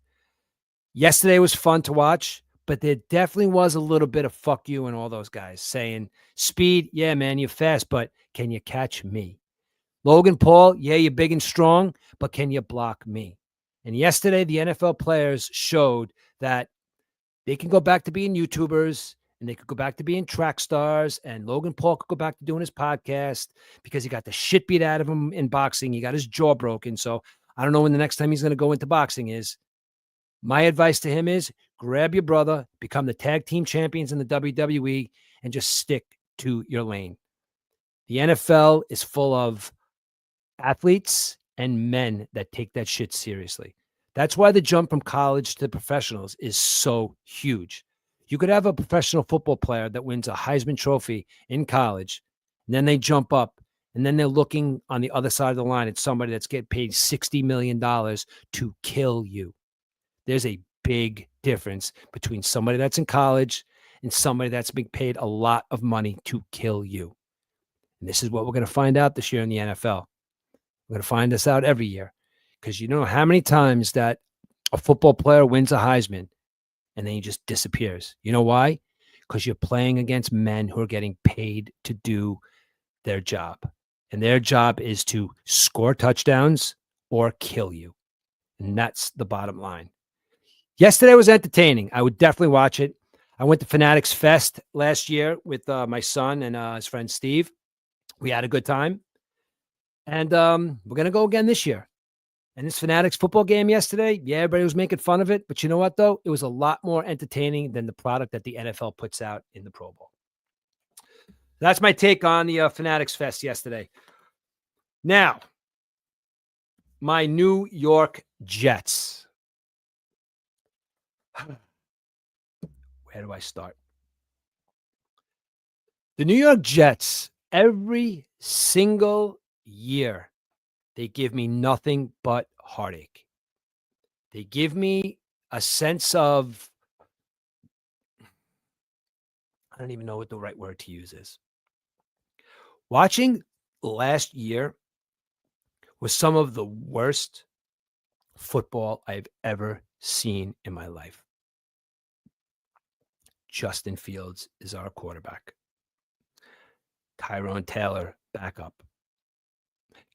Yesterday was fun to watch, but there definitely was a little bit of fuck you and all those guys saying, speed, yeah, man, you're fast, but can you catch me? Logan Paul, yeah, you're big and strong, but can you block me? And yesterday, the NFL players showed that they can go back to being YouTubers and they could go back to being track stars. And Logan Paul could go back to doing his podcast because he got the shit beat out of him in boxing. He got his jaw broken. So I don't know when the next time he's going to go into boxing is. My advice to him is grab your brother, become the tag team champions in the WWE, and just stick to your lane. The NFL is full of athletes and men that take that shit seriously. That's why the jump from college to professionals is so huge. You could have a professional football player that wins a Heisman Trophy in college, and then they jump up, and then they're looking on the other side of the line at somebody that's getting paid $60 million to kill you. There's a big difference between somebody that's in college and somebody that's being paid a lot of money to kill you. And this is what we're going to find out this year in the NFL. We're going to find this out every year because you know how many times that a football player wins a Heisman and then he just disappears. You know why? Because you're playing against men who are getting paid to do their job. And their job is to score touchdowns or kill you. And that's the bottom line. Yesterday was entertaining. I would definitely watch it. I went to Fanatics Fest last year with my son and his friend Steve. We had a good time. And we're going to go again this year. And this Fanatics football game yesterday, yeah, everybody was making fun of it. But you know what, though? It was a lot more entertaining than the product that the NFL puts out in the Pro Bowl. That's my take on the Fanatics Fest yesterday. Now, my New York Jets. Where do I start? The New York Jets, every single year, they give me nothing but heartache. They give me a sense of, I don't even know what the right word to use is. Watching last year was some of the worst football I've ever seen in my life. Justin Fields is our quarterback. Tyrone Taylor, backup.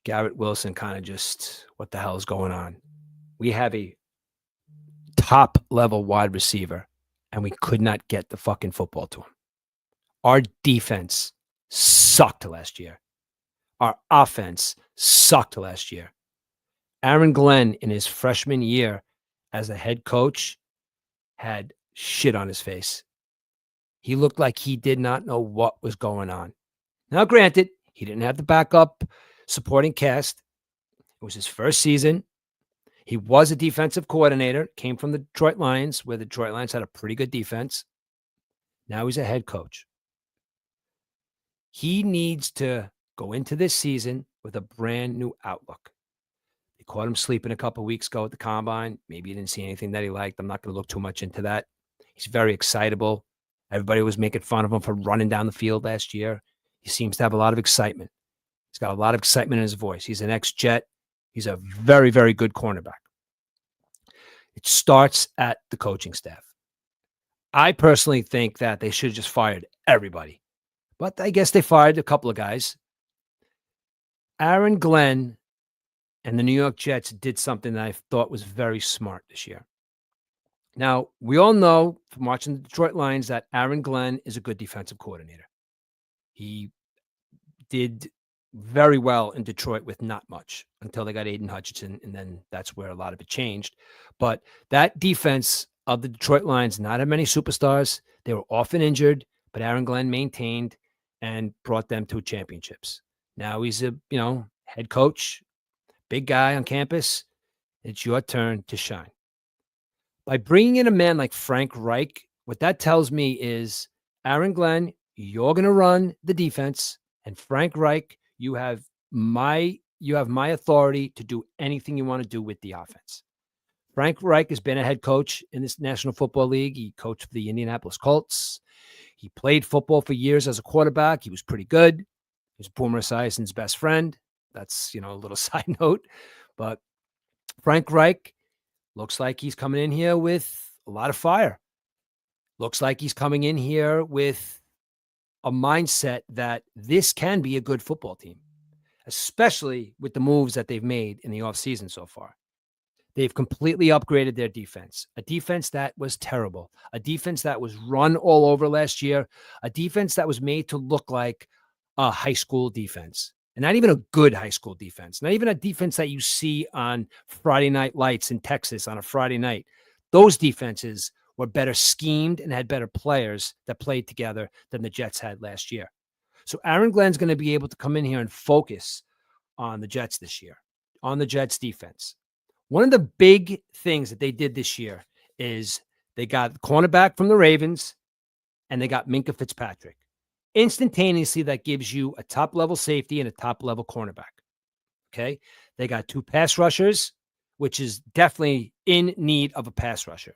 Garrett Wilson kind of just, what the hell is going on? We have a top-level wide receiver, and we could not get the fucking football to him. Our defense sucked last year. Our offense sucked last year. Aaron Glenn, in his freshman year as a head coach, had shit on his face. He looked like he did not know what was going on. Now, granted, he didn't have the backup supporting cast. It was his first season. He was a defensive coordinator, came from the Detroit Lions, where the Detroit Lions had a pretty good defense. Now he's a head coach. He needs to go into this season with a brand new outlook. They caught him sleeping a couple of weeks ago at the combine. Maybe he didn't see anything that he liked. I'm not going to look too much into that. He's very excitable. Everybody was making fun of him for running down the field last year. He seems to have a lot of excitement. He's got a lot of excitement in his voice. He's an ex-Jet. He's a very, very good cornerback. It starts at the coaching staff. I personally think that they should have just fired everybody. But I guess they fired a couple of guys. Aaron Glenn and the New York Jets did something that I thought was very smart this year. Now, we all know from watching the Detroit Lions that Aaron Glenn is a good defensive coordinator. He did very well in Detroit with not much until they got Aiden Hutchinson, and then that's where a lot of it changed. But that defense of the Detroit Lions not have many superstars. They were often injured, but Aaron Glenn maintained and brought them to championships. Now he's a head coach, big guy on campus. It's your turn to shine. By bringing in a man like Frank Reich, what that tells me is, Aaron Glenn, you're going to run the defense, and Frank Reich, you have my authority to do anything you want to do with the offense. Frank Reich has been a head coach in this National Football League. He coached for the Indianapolis Colts. He played football for years as a quarterback. He was pretty good. He was Boomer Esiason's best friend. That's, a little side note. But Frank Reich looks like he's coming in here with a lot of fire. Looks like he's coming in here with a mindset that this can be a good football team, especially with the moves that they've made in the offseason so far. They've completely upgraded their defense, a defense that was terrible, a defense that was run all over last year, a defense that was made to look like a high school defense, and not even a good high school defense, not even a defense that you see on Friday Night Lights in Texas on a Friday night. Those defenses were better schemed and had better players that played together than the Jets had last year. So Aaron Glenn's going to be able to come in here and focus on the Jets this year, on the Jets defense. One of the big things that they did this year is they got the cornerback from the Ravens and they got Minkah Fitzpatrick. Instantaneously, that gives you a top-level safety and a top-level cornerback. Okay? They got 2 pass rushers, which is definitely in need of a pass rusher.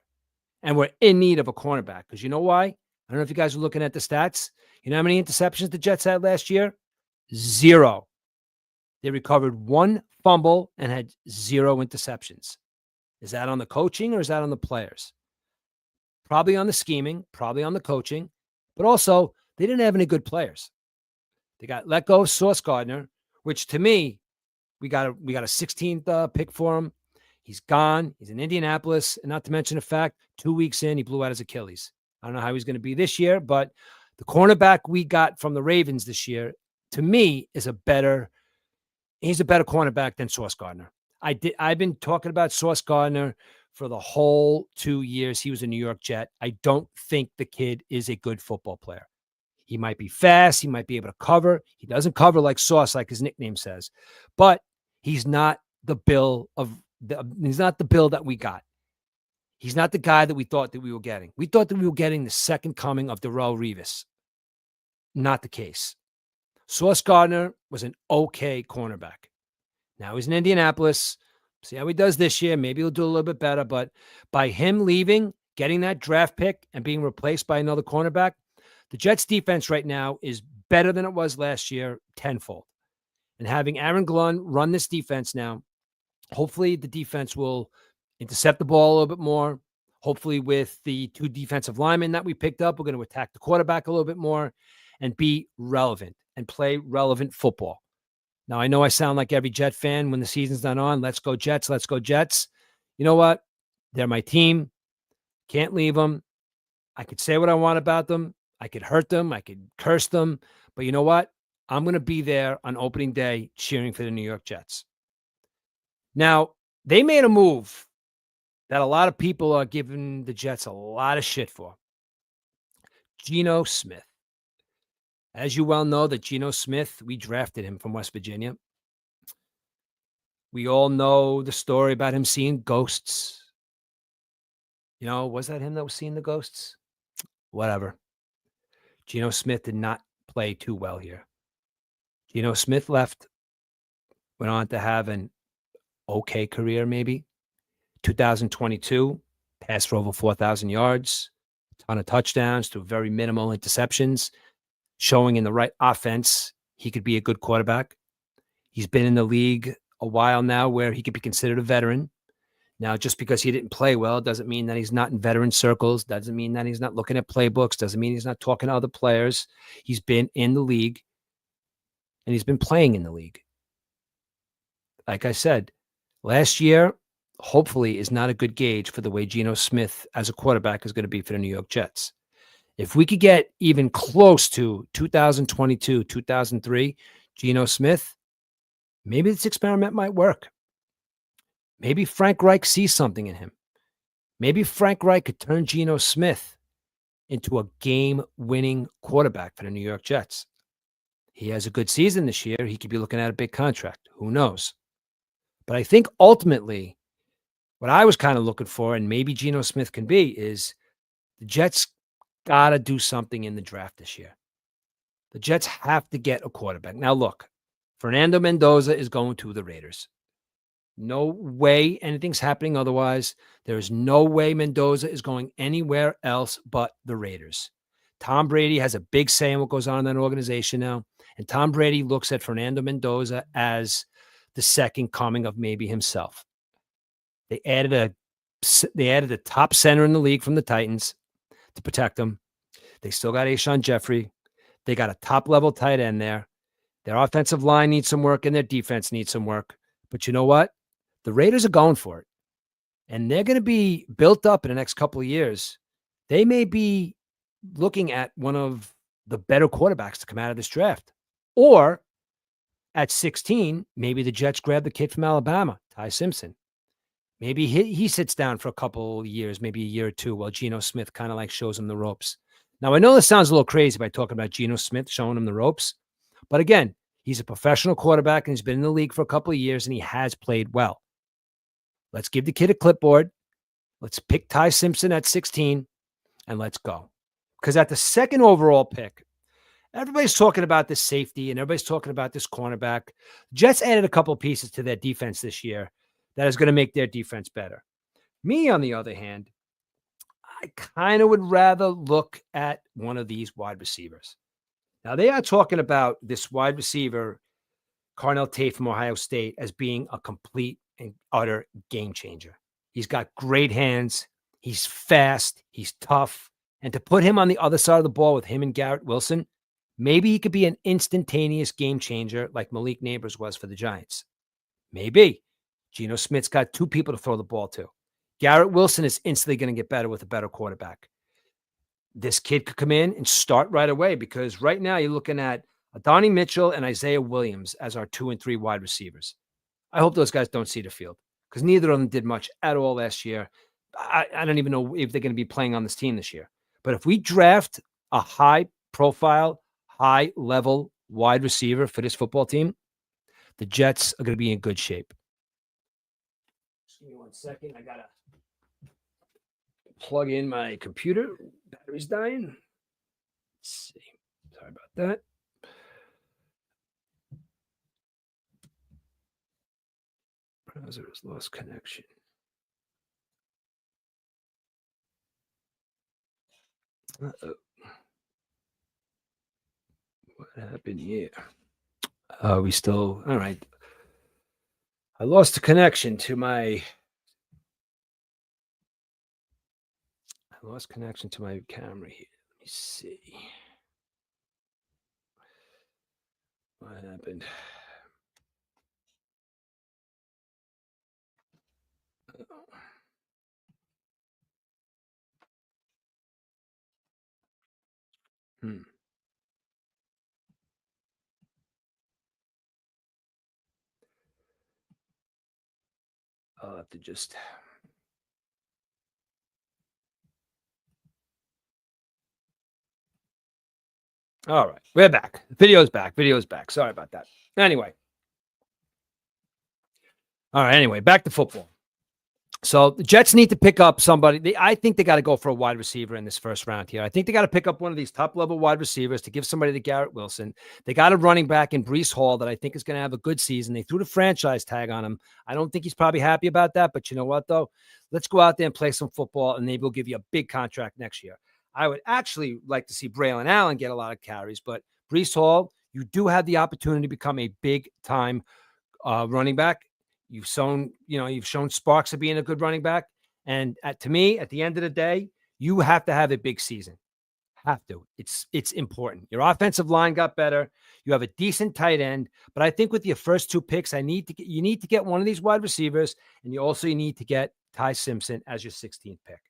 And we're in need of a cornerback because you know why? I don't know if you guys are looking at the stats. You know how many interceptions the Jets had last year? 0. They recovered 1 fumble and had 0 interceptions. Is that on the coaching or is that on the players? Probably on the scheming, probably on the coaching, but also they didn't have any good players. They got let go of Sauce Gardner, which to me, we got a 16th pick for him. He's gone. He's in Indianapolis. And not to mention the fact, 2 weeks in, he blew out his Achilles. I don't know how he's going to be this year, but the cornerback we got from the Ravens this year, to me, he's a better cornerback than Sauce Gardner. I've been talking about Sauce Gardner for the whole 2 years he was a New York Jet. I don't think the kid is a good football player. He might be fast. He might be able to cover. He doesn't cover like Sauce, like his nickname says, but he's not the bill that we got. He's not the guy that we thought that we were getting. We thought that we were getting the second coming of Darrelle Revis. Not the case. Sauce Gardner was an okay cornerback. Now he's in Indianapolis. See how he does this year. Maybe he'll do a little bit better, but by him leaving, getting that draft pick and being replaced by another cornerback, the Jets defense right now is better than it was last year, tenfold. And having Aaron Glenn run this defense now, hopefully the defense will intercept the ball a little bit more. Hopefully with the 2 defensive linemen that we picked up, we're going to attack the quarterback a little bit more and be relevant and play relevant football. Now, I know I sound like every Jet fan when the season's not on. Let's go Jets. Let's go Jets. You know what? They're my team. Can't leave them. I could say what I want about them. I could hurt them. I could curse them. But you know what? I'm going to be there on opening day cheering for the New York Jets. Now, they made a move that a lot of people are giving the Jets a lot of shit for. Geno Smith. As you well know, that Geno Smith, we drafted him from West Virginia. We all know the story about him seeing ghosts. Was that him that was seeing the ghosts? Whatever. Geno Smith did not play too well here. Geno Smith left, went on to have an okay career maybe. 2022, passed for over 4,000 yards, a ton of touchdowns to very minimal interceptions, showing in the right offense he could be a good quarterback. He's been in the league a while now where he could be considered a veteran. Now, just because he didn't play well doesn't mean that he's not in veteran circles, doesn't mean that he's not looking at playbooks, doesn't mean he's not talking to other players. He's been in the league, and he's been playing in the league. Like I said, last year, hopefully, is not a good gauge for the way Geno Smith as a quarterback is going to be for the New York Jets. If we could get even close to 2022, 2003, Geno Smith, maybe this experiment might work. Maybe Frank Reich sees something in him. Maybe Frank Reich could turn Geno Smith into a game-winning quarterback for the New York Jets. He has a good season this year. He could be looking at a big contract. Who knows? But I think ultimately, what I was kind of looking for, and maybe Geno Smith can be, is the Jets got to do something in the draft this year. The Jets have to get a quarterback. Now, look, Fernando Mendoza is going to the Raiders. No way anything's happening otherwise. There is no way Mendoza is going anywhere else but the Raiders. Tom Brady has a big say in what goes on in that organization now. And Tom Brady looks at Fernando Mendoza as the second coming of maybe himself. They added a top center in the league from the Titans to protect him. They still got Alshon Jeffrey. They got a top-level tight end there. Their offensive line needs some work, and their defense needs some work. But you know what? The Raiders are going for it. And they're going to be built up in the next couple of years. They may be looking at one of the better quarterbacks to come out of this draft. Or at 16, maybe the Jets grab the kid from Alabama, Ty Simpson. Maybe he sits down for a couple of years, maybe a year or two, while Geno Smith kind of like shows him the ropes. Now, I know this sounds a little crazy by talking about Geno Smith showing him the ropes. But again, he's a professional quarterback, and he's been in the league for a couple of years, and he has played well. Let's give the kid a clipboard. Let's pick Ty Simpson at 16, and let's go. Because at the second overall pick, everybody's talking about this safety, and everybody's talking about this cornerback. Jets added a couple pieces to their defense this year that is going to make their defense better. Me, on the other hand, I kind of would rather look at one of these wide receivers. Now, they are talking about this wide receiver, Carnell Tate from Ohio State, as being a complete and utter game changer. He's got great hands. He's fast. He's tough. And to put him on the other side of the ball with him and Garrett Wilson, maybe he could be an instantaneous game changer like Malik Neighbors was for the Giants. Maybe. Geno Smith's got two people to throw the ball to. Garrett Wilson is instantly going to get better with a better quarterback. This kid could come in and start right away, because right now you're looking at Adonai Mitchell and Isaiah Williams as our 2 and 3 wide receivers. I hope those guys don't see the field, because neither of them did much at all last year. I don't even know if they're going to be playing on this team this year. But if we draft a high-profile, high-level wide receiver for this football team, the Jets are going to be in good shape. Just give me 1 second. I got to plug in my computer. Battery's dying. Let's see. Sorry about that. Browser has lost connection. Uh-oh. What happened here? We still, all right. I lost the connection to my camera here. Let me see. What happened? I'll have to just. All right, we're back. Video's back. Sorry about that. Anyway. All right, anyway, back to football. So the Jets need to pick up somebody. I think they got to go for a wide receiver in this first round here. I think they got to pick up one of these top-level wide receivers to give somebody to Garrett Wilson. They got a running back in Breece Hall that I think is going to have a good season. They threw the franchise tag on him. I don't think he's probably happy about that, but you know what, though? Let's go out there and play some football, and maybe we'll give you a big contract next year. I would actually like to see Braylon Allen get a lot of carries, but Breece Hall, you do have the opportunity to become a big-time running back. You've shown sparks of being a good running back. And to me, at the end of the day, you have to have a big season. Have to. It's important. Your offensive line got better. You have a decent tight end. But I think with your first 2 picks, you need to get one of these wide receivers, and you need to get Ty Simpson as your 16th pick.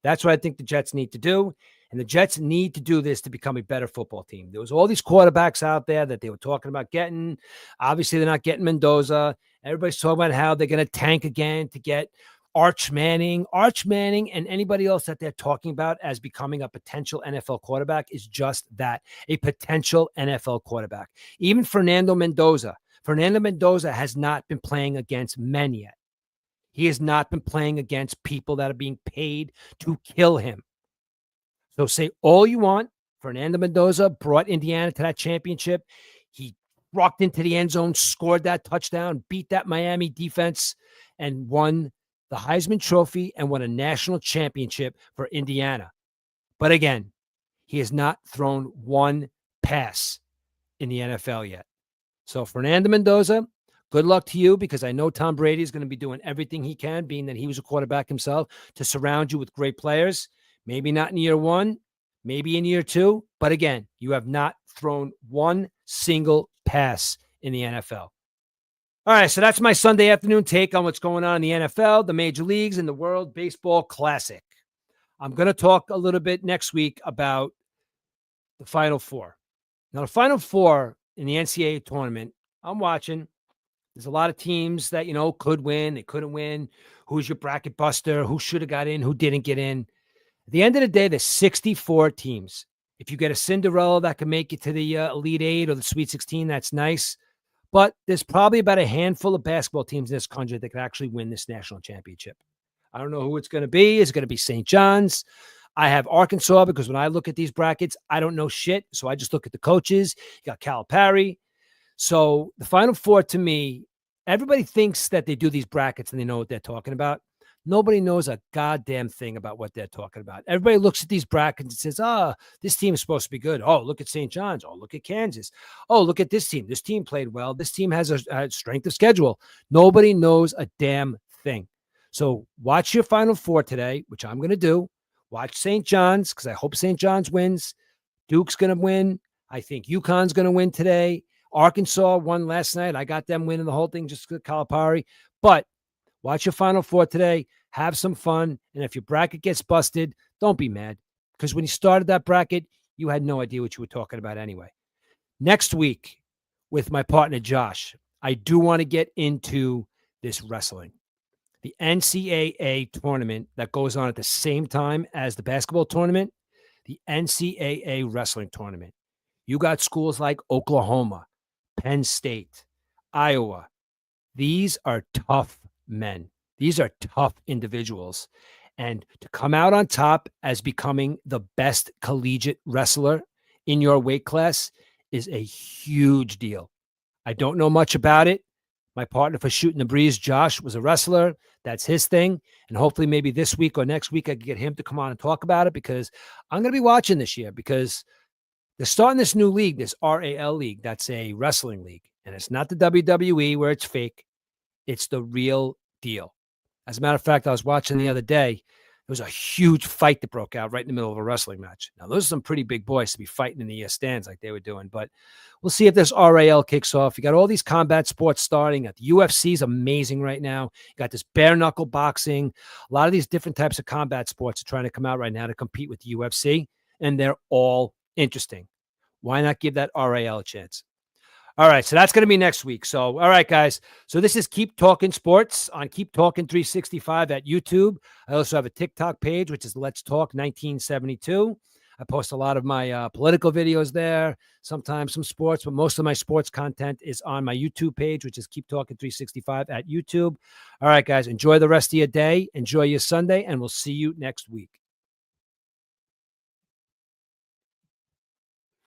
That's what I think the Jets need to do. And the Jets need to do this to become a better football team. There was all these quarterbacks out there that they were talking about getting. Obviously, they're not getting Mendoza. Everybody's talking about how they're going to tank again to get Arch Manning. Arch Manning and anybody else that they're talking about as becoming a potential NFL quarterback is just that, a potential NFL quarterback. Even Fernando Mendoza. Fernando Mendoza has not been playing against men yet. He has not been playing against people that are being paid to kill him. So say all you want. Fernando Mendoza brought Indiana to that championship. He rocked into the end zone, scored that touchdown, beat that Miami defense, and won the Heisman Trophy and won a national championship for Indiana. But again, he has not thrown one pass. in the NFL yet. So Fernando Mendoza, good luck to you, because I know Tom Brady is going to be doing everything he can, being that he was a quarterback himself, to surround you with great players. Maybe not in year one, maybe in year two. But again, you have not thrown one single pass in the NFL. All right, so that's my Sunday afternoon take on what's going on in the NFL, the major leagues, and the World Baseball Classic. I'm going to talk a little bit next week about the Final Four. Now, the Final Four in the NCAA tournament, I'm watching. There's a lot of teams that, could win. They couldn't win. Who's your bracket buster? Who should have got in? Who didn't get in? At the end of the day, there's 64 teams. If you get a Cinderella that can make it to the Elite Eight or the Sweet 16, that's nice. But there's probably about a handful of basketball teams in this country that could actually win this national championship. I don't know who it's going to be. Is it going to be St. John's? I have Arkansas, because when I look at these brackets, I don't know shit. So I just look at the coaches. You got Calipari. So the Final Four, to me, everybody thinks that they do these brackets and they know what they're talking about. Nobody knows a goddamn thing about what they're talking about. Everybody looks at these brackets and says, this team is supposed to be good. Oh, look at St. John's. Oh, look at Kansas. Oh, look at this team. This team played well. This team has a strength of schedule. Nobody knows a damn thing. So watch your Final Four today, which I'm going to do. Watch St. John's, because I hope St. John's wins. Duke's going to win. I think UConn's going to win today. Arkansas won last night. I got them winning the whole thing just with Calipari. But watch your Final Four today. Have some fun. And if your bracket gets busted, don't be mad. Because when you started that bracket, you had no idea what you were talking about anyway. Next week, with my partner Josh, I do want to get into this wrestling. The NCAA tournament that goes on at the same time as the basketball tournament, the NCAA wrestling tournament. You got schools like Oklahoma, Penn State, Iowa. These are tough men. These are tough individuals. And to come out on top as becoming the best collegiate wrestler in your weight class is a huge deal. I don't know much about it. My partner for Shooting the Breeze, Josh, was a wrestler. That's his thing. And hopefully maybe this week or next week I can get him to come on and talk about it, because I'm going to be watching this year, because they're starting this new league, this RAL league. That's a wrestling league. And it's not the WWE where it's fake. It's the real deal. As a matter of fact, I was watching the other day. There was a huge fight that broke out right in the middle of a wrestling match. Now, those are some pretty big boys to be fighting in the stands like they were doing. But we'll see if this RAL kicks off. You got all these combat sports starting. The UFC is amazing right now. You got this bare knuckle boxing. A lot of these different types of combat sports are trying to come out right now to compete with the UFC, and they're all interesting. Why not give that RAL a chance? All right, so that's going to be next week. So, all right, guys. So this is Keep Talking Sports on Keep Talking 365 at YouTube. I also have a TikTok page, which is Let's Talk 1972. I post a lot of my political videos there, sometimes some sports, but most of my sports content is on my YouTube page, which is Keep Talking 365 at YouTube. All right, guys, enjoy the rest of your day. Enjoy your Sunday, and we'll see you next week.